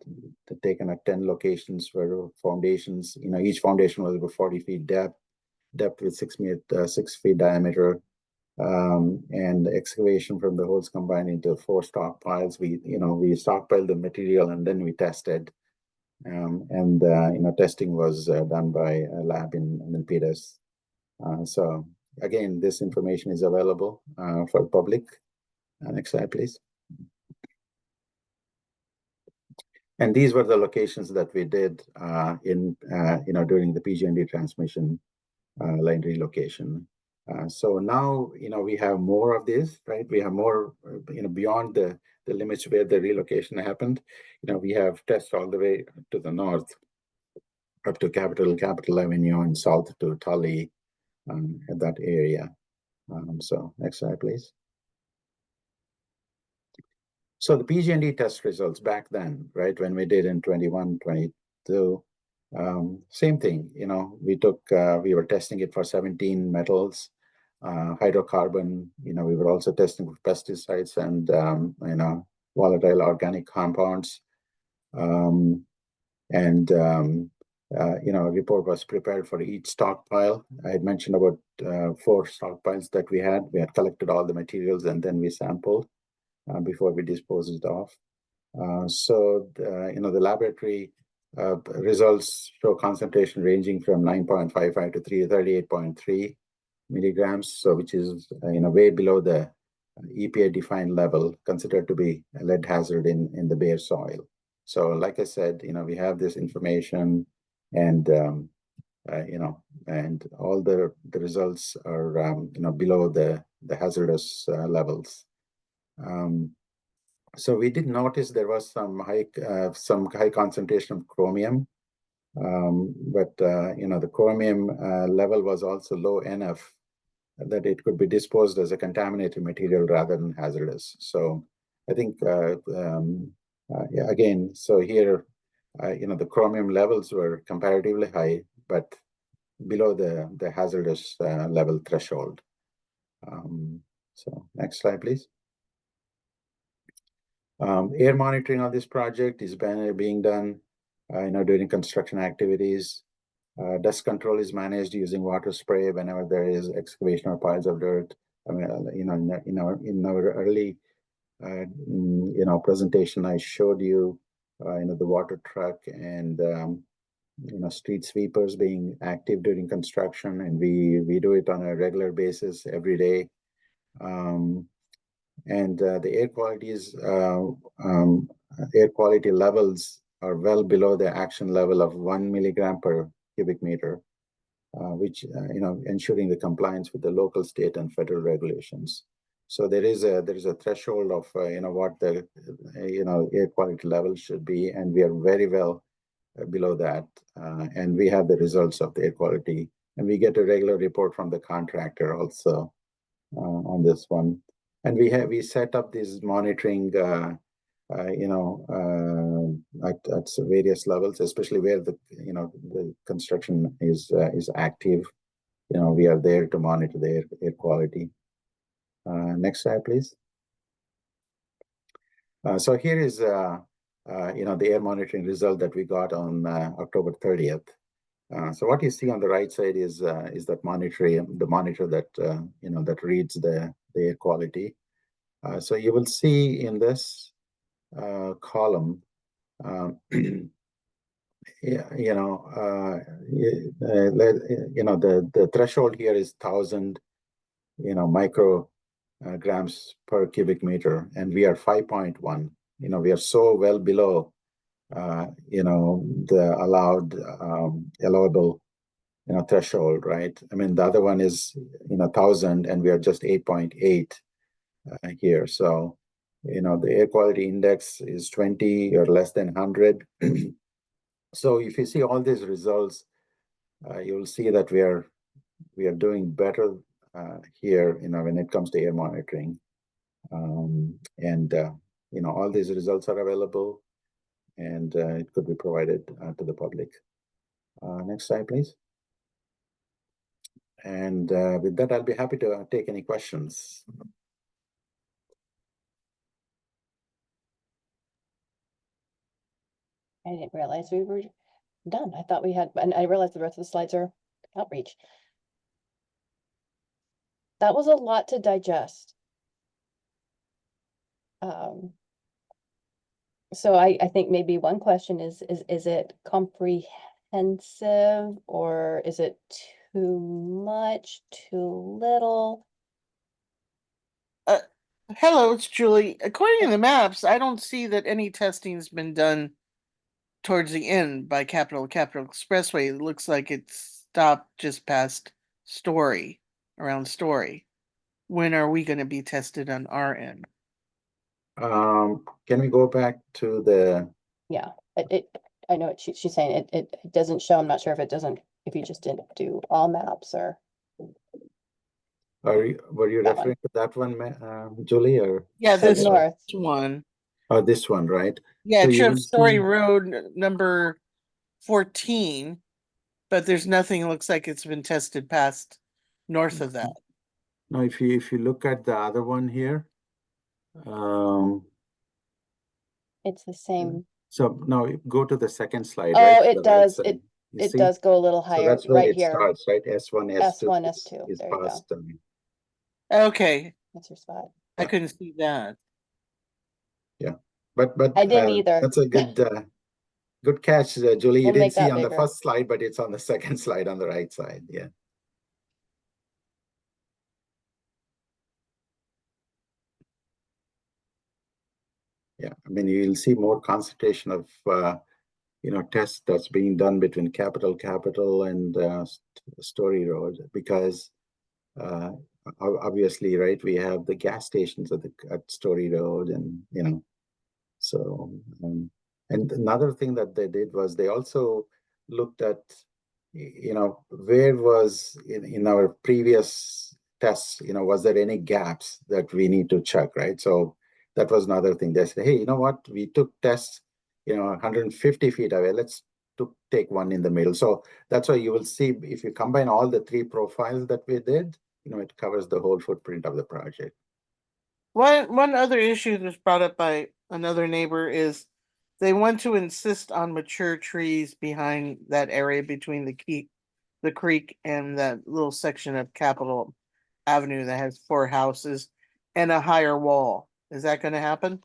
taken at 10 locations where foundations, each foundation was over 40 feet depth with 6 feet diameter, and excavation from the holes combined into 4 stockpiles. We stockpiled the material and then we tested. Testing was done by a lab in Milpitas. So again, this information is available for public. Next slide, please. And these were the locations that we did during the PG&E transmission line relocation. So now we have more of this, right? We have more beyond the limits where the relocation happened. We have tests all the way to the north, up to Capitol Avenue, and south to Tully. at that area. So next slide, please. So the PG&E test results back then, right, when we did in 21, 22, same thing, you know, we were testing it for 17 metals, hydrocarbon, you know, we were also testing for pesticides and, you know, volatile organic compounds. You know, a report was prepared for each stockpile. I had mentioned about 4 stockpiles that we had. We had collected all the materials and then we sampled before we disposed it off. You know, the laboratory results show concentration ranging from 9.55 to 38.3 milligrams, so which is you know, way below the EPA defined level considered to be a lead hazard in the bare soil. So like I said, you know, we have this information and you know, and all the results are you know, below the hazardous levels. So we did notice there was some high concentration of chromium, but you know, the chromium level was also low enough that it could be disposed as a contaminated material rather than hazardous. So I think yeah, again, so here you know, the chromium levels were comparatively high, but below the hazardous level threshold. So next slide, please. Air monitoring of this project is being done, you know, during construction activities. Dust control is managed using water spray whenever there is excavation or piles of dirt. I mean, you know, in our early, you know, presentation, I showed you, you know, the water truck and you know, street sweepers being active during construction, and we do it on a regular basis every day. And the air quality levels are well below the action level of 1 milligram per cubic meter, which you know, ensuring the compliance with the local, state, and federal regulations. So there is a threshold of you know, what the you know, air quality level should be, and we are very well below that. And we have the results of the air quality, and we get a regular report from the contractor also on this one. And we set up this monitoring, you know, at various levels, especially where the you know, the construction is active. You know, we are there to monitor the air quality. Next slide, please. So here is you know, the air monitoring result that we got on October 30th. So what you see on the right side is that the monitor that you know, that reads the air quality. So you will see in this column, yeah, you know, you know, the threshold here is 1,000, you know, micrograms per cubic meter, and we are 5.1. You know, we are so well below, you know, the allowable, you know, threshold, right? I mean, the other one is, you know, 1,000, and we are just 8.8 here. So, you know, the air quality index is 20 or less than 100. So if you see all these results, you will see that we are doing better here, you know, when it comes to air monitoring. You know, all these results are available, and it could be provided to the public. Next slide, please. And with that, I'll be happy to take any questions. I didn't realize we were done. I thought we had, and I realized the rest of the slides are outreach. That was a lot to digest. So I think maybe one question is it comprehensive, or is it too much, too little? Hello, it's Julie. According to the maps, I don't see that any testing's been done towards the end by Capital Expressway. It looks like it stopped just past Story, around Story. When are we going to be tested on our end? Can we go back to the? Yeah, I know what she's saying. It doesn't show. I'm not sure if it doesn't, if you just didn't do all maps or. Were you That one. referring to that one, Julie, or? Yeah, So this north. one. Oh, this one, right? Yeah, So it you shows will Story see- Road number 14, but there's nothing looks like it's been tested past north of that. Now, if you look at the other one here, It's the same. so now go to the second slide, Oh, right? it The right does. side. You It see? does go a little So higher that's where right it here. starts, right? S1, S2 S1, S2. is There you go. past. Okay, That's your spot. I couldn't see that. But I didn't either. that's a good catch, Julie. You We'll didn't make see that on the bigger. first slide, but it's on the second slide on the right side. Yeah. Yeah, I mean, you'll see more concentration of tests that's being done between Capital and Story Road, because obviously, right, we have the gas stations at Story Road, and so and another thing that they did was they also looked at where was in our previous tests, was there any gaps that we need to check, right? So that was another thing. They said, hey, you know what, we took tests 150 feet away, let's take one in the middle. So that's why you will see, if you combine all the three profiles that we did, it covers the whole footprint of the project. One other issue that's brought up by another neighbor is they want to insist on mature trees behind that area between the creek and that little section of Capitol Avenue that has 4 houses and a higher wall. Is that going to happen?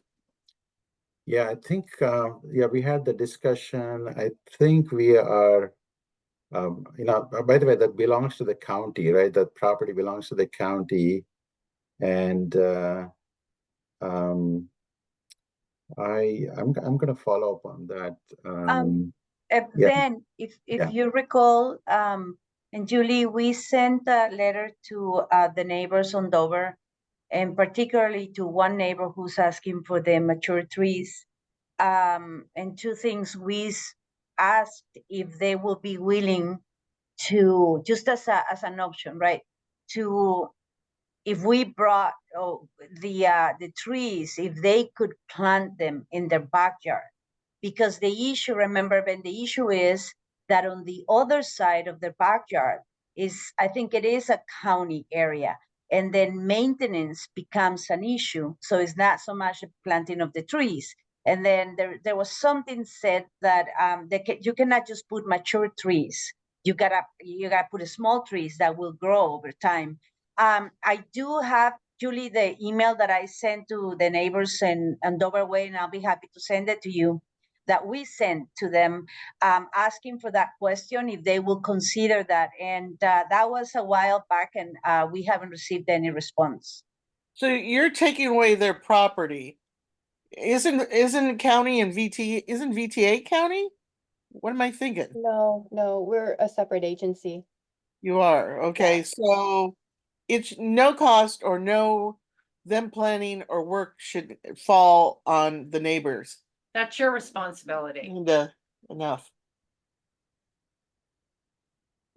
Yeah, I think, we had the discussion. I think we are, by the way, that belongs to the county, right? That property belongs to the county. And I'm going to follow up on that. Yeah. Then, if Yeah. you recall, and Julie, we sent a letter to the neighbors on Dover, and particularly to one neighbor who's asking for the mature trees. And two things, we asked if they will be willing to, just as an option, right? To, if we brought the trees, if they could plant them in their backyard. Because the issue, remember, Ben, the issue is that on the other side of the backyard is, I think it is a county area, and then maintenance becomes an issue. So it's not so much the planting of the trees. And then there was something said that you cannot just put mature trees. You gotta put small trees that will grow over time. I do have, Julie, the email that I sent to the neighbors and Dover Way, and I'll be happy to send it to you, that we sent to them, asking for that question, if they will consider that. And that was a while back, and we haven't received any response. So you're taking away their property. Isn't county and isn't VTA county? What am I thinking? No, we're a separate agency. You are, okay. Yeah. So it's no cost or no them planning or work should fall on the neighbors. That's your responsibility. And, enough.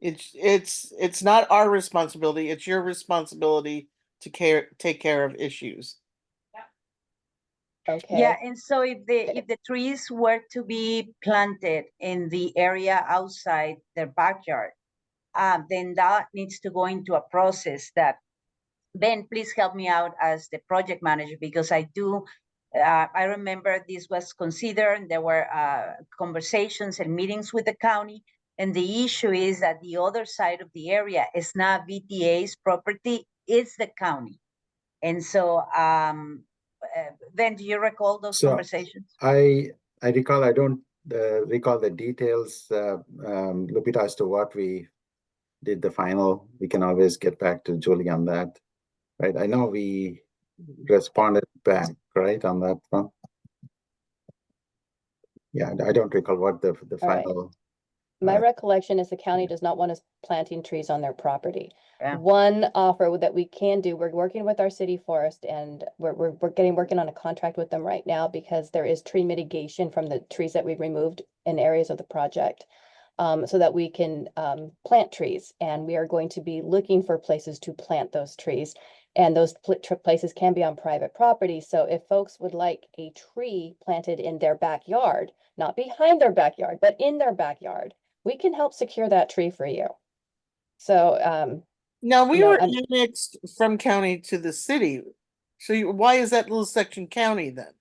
It's not our responsibility. It's your responsibility to take care of issues. Okay. Yeah, and so if the trees were to be planted in the area outside their backyard, then that needs to go into a process that, Ben, please help me out as the project manager, because I remember this was considered, and there were conversations and meetings with the county, and the issue is that the other side of the area is not VTA's property, it's the county. And so, Ben, do you recall those conversations? I recall. I don't recall the details, Lupita, as to what we did the final. We can always get back to Julie on that, right? I know we responded back, right, on that one. Yeah, I don't recall what the final. Right. My recollection is the county does not want us planting trees on their property. Yeah. One offer that we can do, we're working with our city forest, and we're working on a contract with them right now, because there is tree mitigation from the trees that we've removed in areas of the project. so that we can plant trees. And we are going to be looking for places to plant those trees. And those places can be on private property. So if folks would like a tree planted in their backyard, not behind their backyard, but in their backyard, we can help secure that tree for you. So Now, we you know, were annexed from county to the city. So why is that little section county then?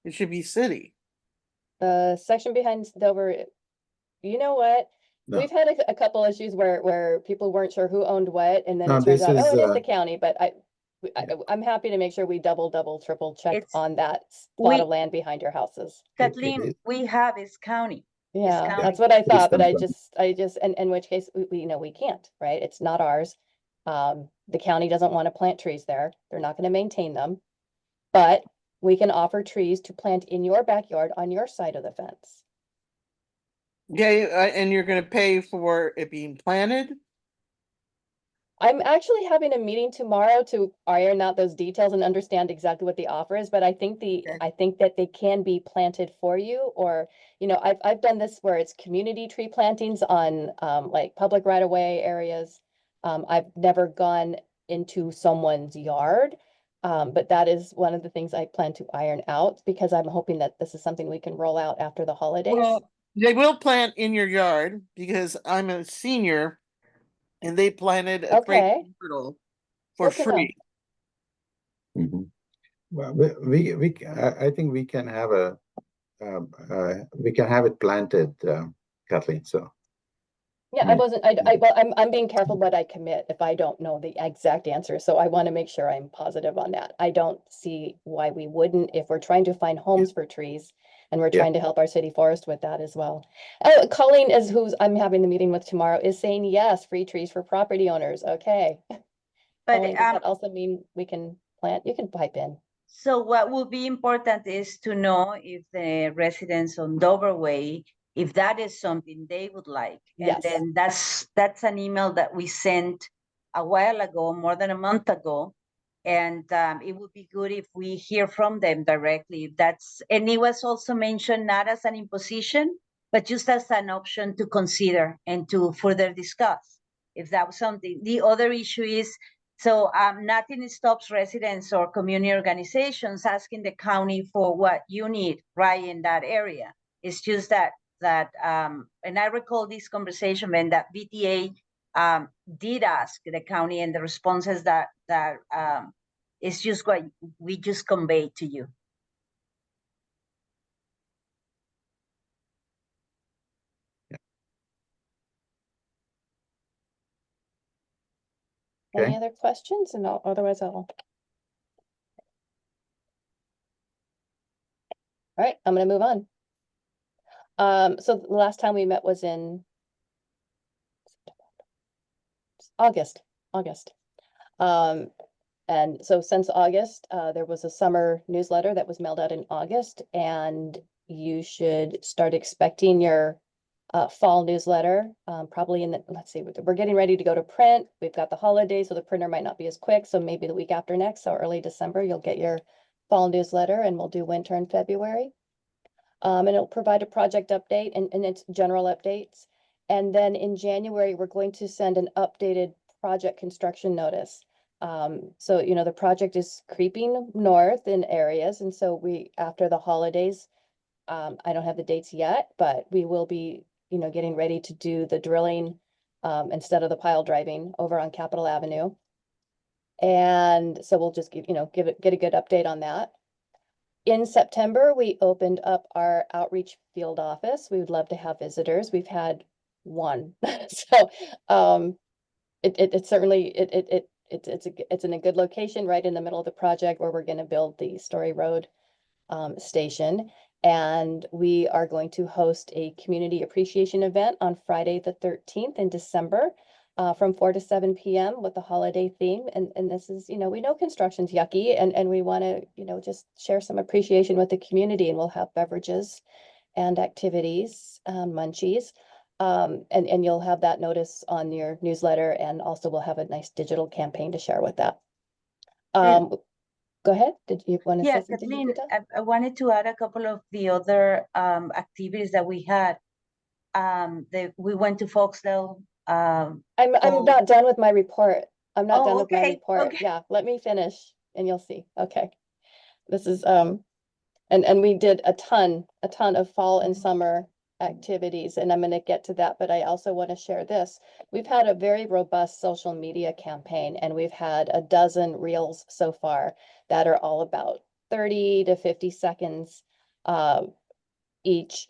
It should be city. the section behind Dover, you know what? No. We've had a couple issues where people weren't sure who owned what, and then No, it turns this out, oh, is, it is the county, but yeah. I'm happy to make sure we double, triple check It's- on that plot we- of land behind your houses. Kathleen, it- we have is county. Yeah, county. that's what I thought, but county. I just, in which case, we know we can't, right? It's not ours. The county doesn't want to plant trees there. They're not going to maintain them. But we can offer trees to plant in your backyard on your side of the fence. Yeah, and you're gonna pay for it being planted? I'm actually having a meeting tomorrow to iron out those details and understand exactly what the offer is, but I think Okay. I think that they can be planted for you, or, you know, I've done this where it's community tree plantings on like public right of way areas. I've never gone into someone's yard, but that is one of the things I plan to iron out, because I'm hoping that this is something we can roll out after the holidays. Well, they will plant in your yard because I'm a senior and they planted a crepe Okay. myrtle for Good to know. free. Mhm. Well, I think we can have it planted, Kathleen, so. Yeah, I wasn't, well, I'm being careful what I commit if I don't know the exact answer. So I want to make sure I'm positive on that. I don't see why we wouldn't if we're trying to find homes for trees, and we're Yeah. trying to help our city forest with that as well. Colleen is I'm having the meeting with tomorrow, is saying yes, free trees for property owners. Okay. But Colleen, does that also mean we can plant? You can pipe in. so what will be important is to know if the residents on Dover Way, if that is something they would like. Yes. And then that's an email that we sent a while ago, more than a month ago. And it would be good if we hear from them directly. And it was also mentioned not as an imposition, but just as an option to consider and to further discuss. If that was something. The other issue is, so nothing stops residents or community organizations asking the county for what you need right in that area. It's just that and I recall this conversation when that VTA did ask the county, and the responses that it's just what we just conveyed to you. Any Okay. other questions? And otherwise All right, I'm going to move on. So the last time we met was in August. And so since August, there was a summer newsletter that was mailed out in August, and you should start expecting your fall newsletter, probably let's see, we're getting ready to go to print. We've got the holidays, so the printer might not be as quick. So maybe the week after next, so early December, you'll get your fall newsletter, and we'll do winter in February. And it'll provide a project update and its general updates. And then in January, we're going to send an updated project construction notice. So, you know, the project is creeping north in areas. And so after the holidays, I don't have the dates yet, but we will be, you know, getting ready to do the drilling instead of the pile driving over on Capitol Avenue. And so we'll just get a good update on that. In September, we opened up our outreach field office. We would love to have visitors. We've had one. So it's certainly it's in a good location right in the middle of the project where we're going to build the Story Road station. And we are going to host a community appreciation event on Friday the 13th in December from 4 to 7 p.m. with the holiday theme. And this is, you know, we know construction's yucky, and we want to, you know, just share some appreciation with the community, and we'll have beverages and activities, munchies. And you'll have that notice on your newsletter, and also we'll have a nice digital campaign to share with that. Go ahead. Did you want to say something? Kathleen, I wanted to add a couple of the other activities that we had. we went to Folksdale. I'm Oh. not done with my report. I'm not Oh, done with my okay, report. okay. Yeah, let me finish and you'll see. Okay. This is, and we did a ton of fall and Mhm. summer activities, and I'm going to get to that, but I also want to share this. We've had a very robust social media campaign, and we've had a dozen reels so far that are all about 30 to 50 seconds each,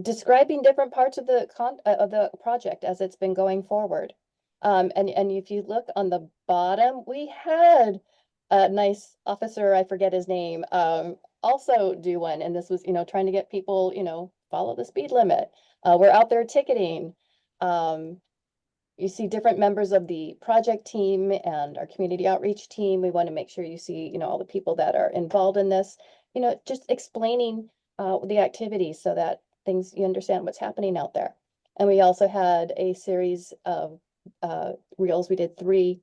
describing different parts of the project as it's been going forward. And if you look on the bottom, we had a nice officer, I forget his name, also do one. And this was, trying to get people, follow the speed limit. We're out there ticketing. You see different members of the project team and our community outreach team. We want to make sure you see, all the people that are involved in this, just explaining the activities so that you understand what's happening out there. And we also had a series of reels. We did 3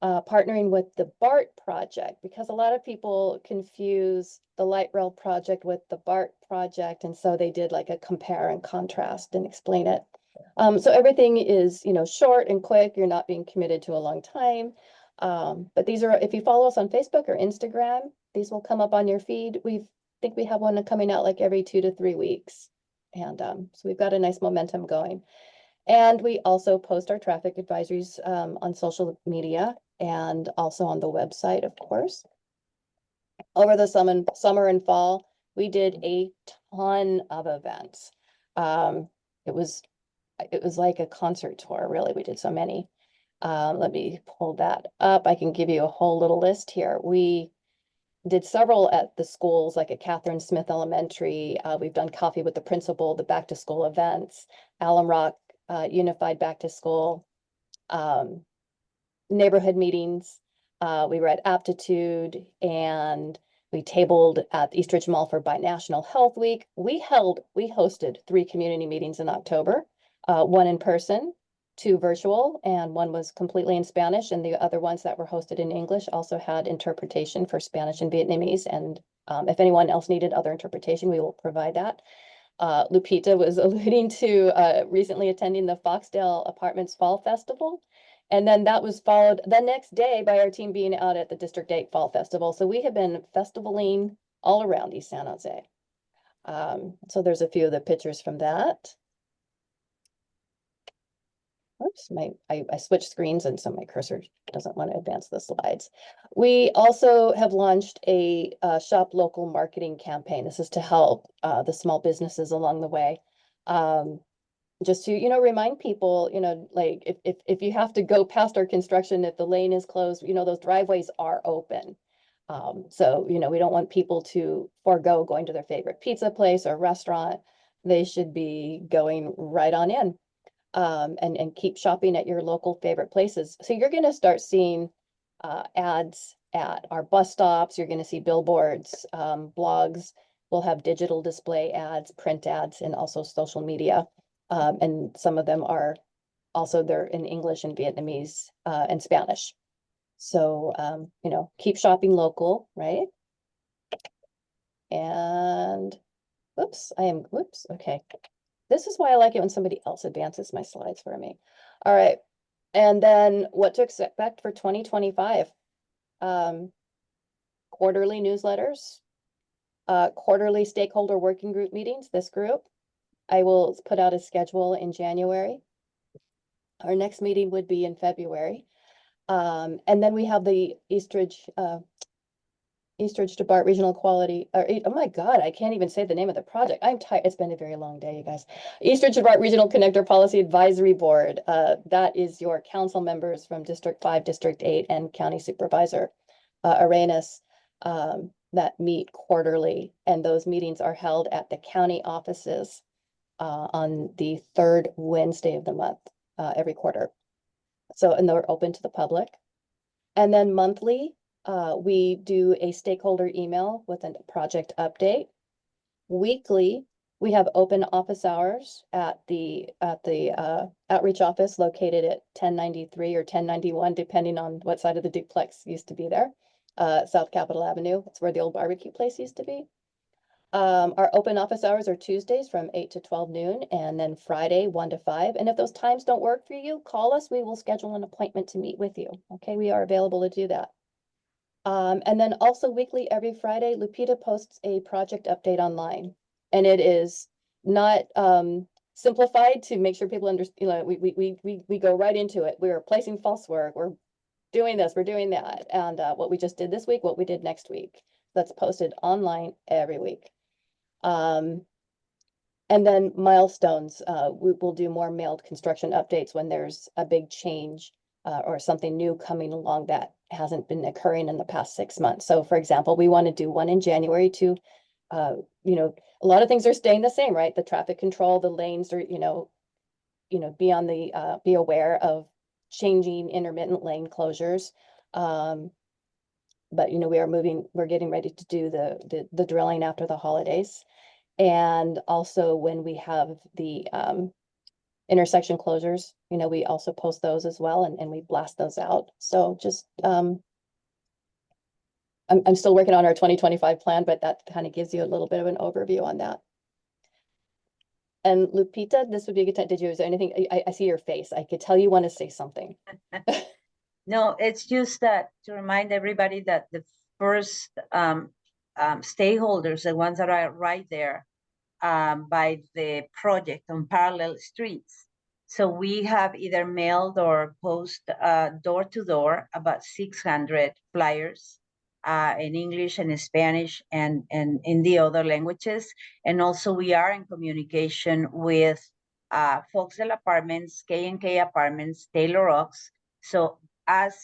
partnering with the BART project, because a lot of people confuse the light rail project with the BART project. And so they did like a compare and contrast and explain it. So everything is, short and quick. You're not being committed to a long time. But these are, if you follow us on Facebook or Instagram, these will come up on your feed. Think we have one coming out like every 2 to 3 weeks. And so we've got a nice momentum going. And we also post our traffic advisories on social media and also on the website, of course. Over the summer and fall, we did a ton of events. It was like a concert tour, really. We did so many. Let me pull that up. I can give you a whole little list here. We did several at the schools, like at Catherine Smith Elementary. We've done coffee with the principal, the back to school events, Alum Rock Unified Back to School, neighborhood meetings. We were at Aptitude, and we tabled at the Eastridge Mall for Binational Health Week. We hosted 3 community meetings in October, 1 in person, 2 virtual, and 1 was completely in Spanish. And the other ones that were hosted in English also had interpretation for Spanish and Vietnamese. And if anyone else needed other interpretation, we will provide that. Lupita was alluding to recently attending the Foxdale Apartments Fall Festival. And then that was followed the next day by our team being out at the District 8 Fall Festival. So we have been festivaling all around East San Jose. So there's a few of the pictures from that. Oops, I switched screens, and so my cursor doesn't want to advance the slides. We also have launched a Shop Local marketing campaign. This is to help the small businesses along the way. Just to, remind people, like if you have to go past our construction, if the lane is closed, those driveways are open. So, we don't want people to forego going to their favorite pizza place or restaurant. They should be going right on in. And keep shopping at your local favorite places. So you're going to start seeing ads at our bus stops. You're going to see billboards, blogs. We'll have digital display ads, print ads, and also social media. And some of them are also they're in English and Vietnamese and Spanish. So, keep shopping local, right? And whoops, okay. This is why I like it when somebody else advances my slides for me. All right. And then what to expect for 2025. Quarterly newsletters, quarterly stakeholder working group meetings, this group. I will put out a schedule in January. Our next meeting would be in February. And then we have the Eastridge to BART Regional Quality, oh my God, I can't even say the name of the project. I'm tired. It's been a very long day, you guys. Eastridge to BART Regional Connector Policy Advisory Board. That is your council members from District 5, District 8, and County Supervisor Arenas that meet quarterly. And those meetings are held at the county offices on the 3rd Wednesday of the month, every quarter. So, and they're open to the public. And then monthly, we do a stakeholder email with a project update. Weekly, we have open office hours at the outreach office located at 1093 or 1091, depending on what side of the duplex used to be there. South Capitol Avenue. It's where the old barbecue place used to be. Our open office hours are Tuesdays from 8 to 12 noon, and then Friday 1 to 5. And if those times don't work for you, call us. We will schedule an appointment to meet with you. Okay, we are available to do that. And then also weekly, every Friday, Lupita posts a project update online, and it is not simplified to make sure people understand. You know, we go right into it. We're placing false work. We're doing this. We're doing that, and what we just did this week, what we did next week. That's posted online every week. And then milestones. We will do more mailed construction updates when there's a big change or something new coming along that hasn't been occurring in the past 6 months. So for example, we want to do one in January to, you know, a lot of things are staying the same, right? The traffic control, the lanes are, be on the, be aware of changing intermittent lane closures. But, we're getting ready to do the drilling after the holidays. And also when we have the intersection closures, we also post those as well, and we blast those out. So just, I'm still working on our 2025 plan, but that kind of gives you a little bit of an overview on that. And Lupita, this would be a good time. Is there anything, I see your face. I could tell you want to say something. No, it's just that to remind everybody that the first stakeholders, the ones that are right there by the project on parallel streets. So we have either mailed or post door to door about 600 flyers in English and in Spanish and in the other languages. And also we are in communication with Foxdale Apartments, K&K Apartments, Taylor Oaks. So as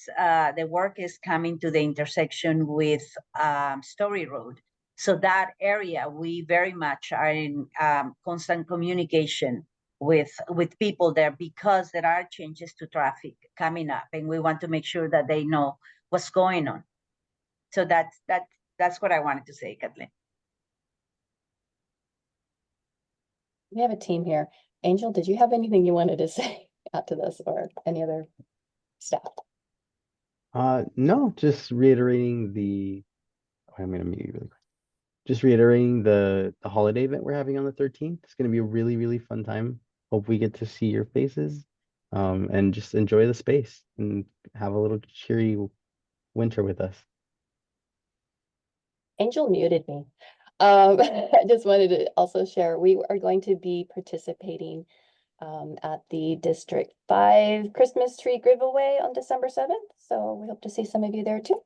the work is coming to the intersection with Story Road, so that area, we very much are in constant communication with people there because there are changes to traffic coming up, and we want to make sure that they know what's going on. So that's what I wanted to say, Kathleen. We have a team here. Angel, did you have anything you wanted to say after this, or any other staff? No, just reiterating I'm gonna mute you really quick. Just reiterating the holiday event we're having on the 13th. It's gonna be a really, really fun time. Hope we get to see your faces. And just enjoy the space and have a little cheery winter with us. Angel muted me. I just wanted to also share, we are going to be participating at the District 5 Christmas tree giveaway on December 7th. So we hope to see some of you there too.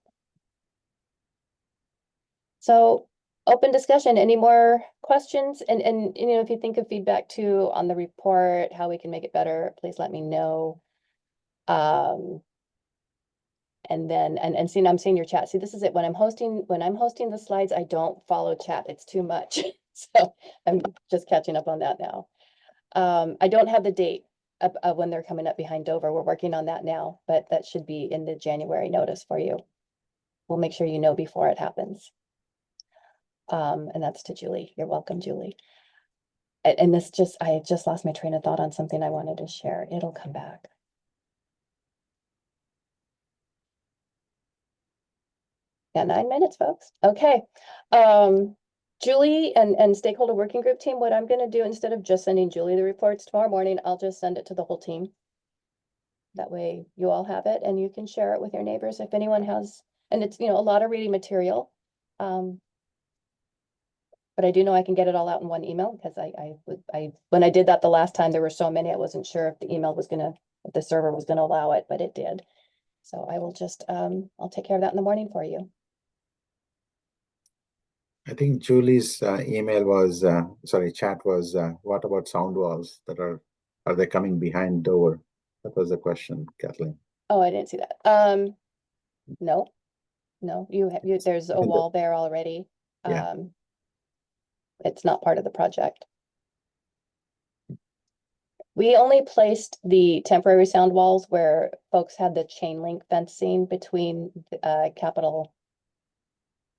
So open discussion, any more questions? And if you think of feedback too on the report, how we can make it better, please let me know. And then, and see, I'm seeing your chat. See, this is it. When I'm hosting the slides, I don't follow chat. It's too much. So I'm just catching up on that now. I don't have the date of when they're coming up behind Dover. We're working on that now, but that should be in the January notice for you. We'll make sure you know before it happens. And that's to Julie. You're welcome, Julie. And I just lost my train of thought on something I wanted to share. It'll come back. Yeah, 9 minutes, folks. Okay. Julie and stakeholder working group team, what I'm going to do, instead of just sending Julie the reports tomorrow morning, I'll just send it to the whole team. That way you all have it and you can share it with your neighbors if anyone has, and it's, a lot of reading material. But I do know I can get it all out in one email because when I did that the last time, there were so many, I wasn't sure if if the server was gonna allow it, but it did. So I will just, I'll take care of that in the morning for you. I think Julie's chat was, what about sound walls are they coming behind Dover? That was the question, Kathleen. Oh, I didn't see that. No, there's a wall there already. Yeah. It's not part of the project. We only placed the temporary sound walls where folks had the chain link fencing between Capitol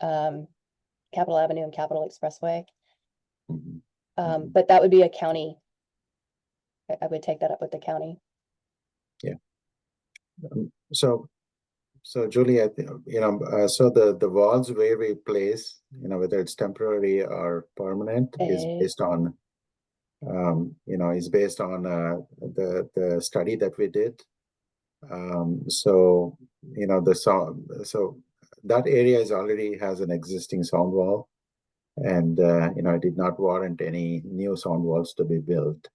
Avenue and Capitol Expressway. Mm-hmm. But that would be a county. I would take that up with the county. Yeah. So So Julie, I think, so the walls where we place, whether it's temporary or permanent is Okay. based on, the study that we did. So that area already has an existing sound wall, and it did not warrant any new sound walls to be built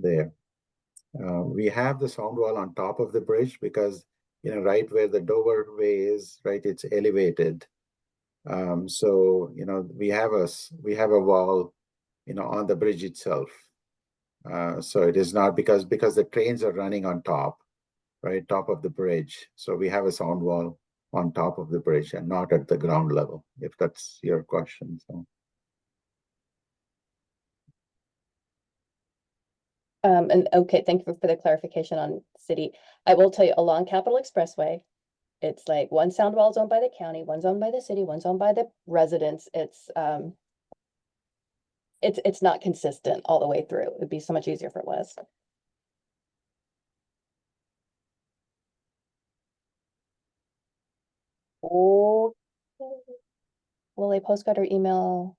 there. We have the sound wall on top of the bridge because, right where the doorway is, right, it's elevated. So we have a wall, on the bridge itself. So it is not because the trains are running on top, right, top of the bridge. So we have a sound wall on top of the bridge and not at the ground level, if that's your question. So. And okay, thank you for the clarification on city. I will tell you, along Capitol Expressway, it's like one sound wall is owned by the county, one's owned by the city, one's owned by the residents. It's not consistent all the way through. It'd be so much easier if it was. Okay. Will a postcard or email?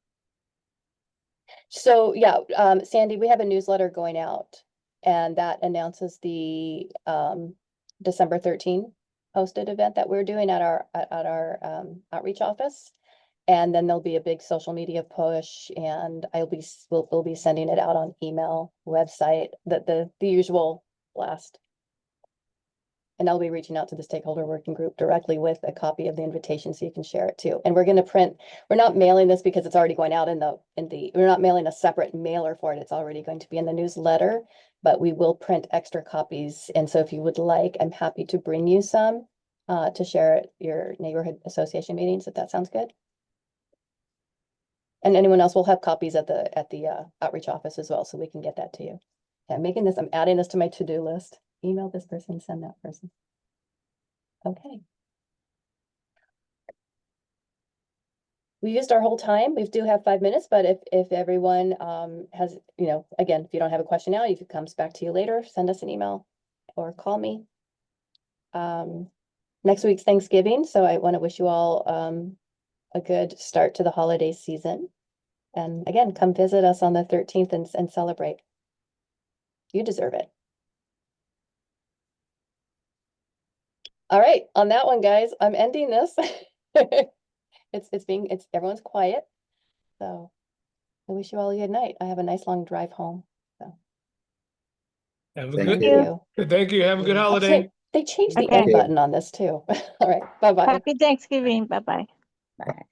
So yeah, Sandy, we have a newsletter going out, and that announces the December 13 posted event that we're doing at our outreach office. And then there'll be a big social media push, and we'll be sending it out on email, website, the usual blast. And I'll be reaching out to the stakeholder working group directly with a copy of the invitation so you can share it too. And we're not mailing this because it's already going out we're not mailing a separate mailer for it. It's already going to be in the newsletter, but we will print extra copies. And so if you would like, I'm happy to bring you some to share at your neighborhood association meetings, if that sounds good. And anyone else will have copies at the outreach office as well, so we can get that to you. I'm adding this to my to-do list. Email this person, send that person. Okay. We used our whole time. We do have 5 minutes, but if everyone has, again, if you don't have a question now, if it comes back to you later, send us an email or call me. Next week's Thanksgiving, so I want to wish you all a good start to the holiday season. And again, come visit us on the 13th and celebrate. You deserve it. All right, on that one, guys, I'm ending this. Everyone's quiet. So I wish you all a good night. I have a nice long drive home. So Have a Thank good, you. thank you. Have a good Oh, holiday. they changed the Okay. end button on this too. All right, bye-bye. Happy Thanksgiving. Bye-bye. Bye.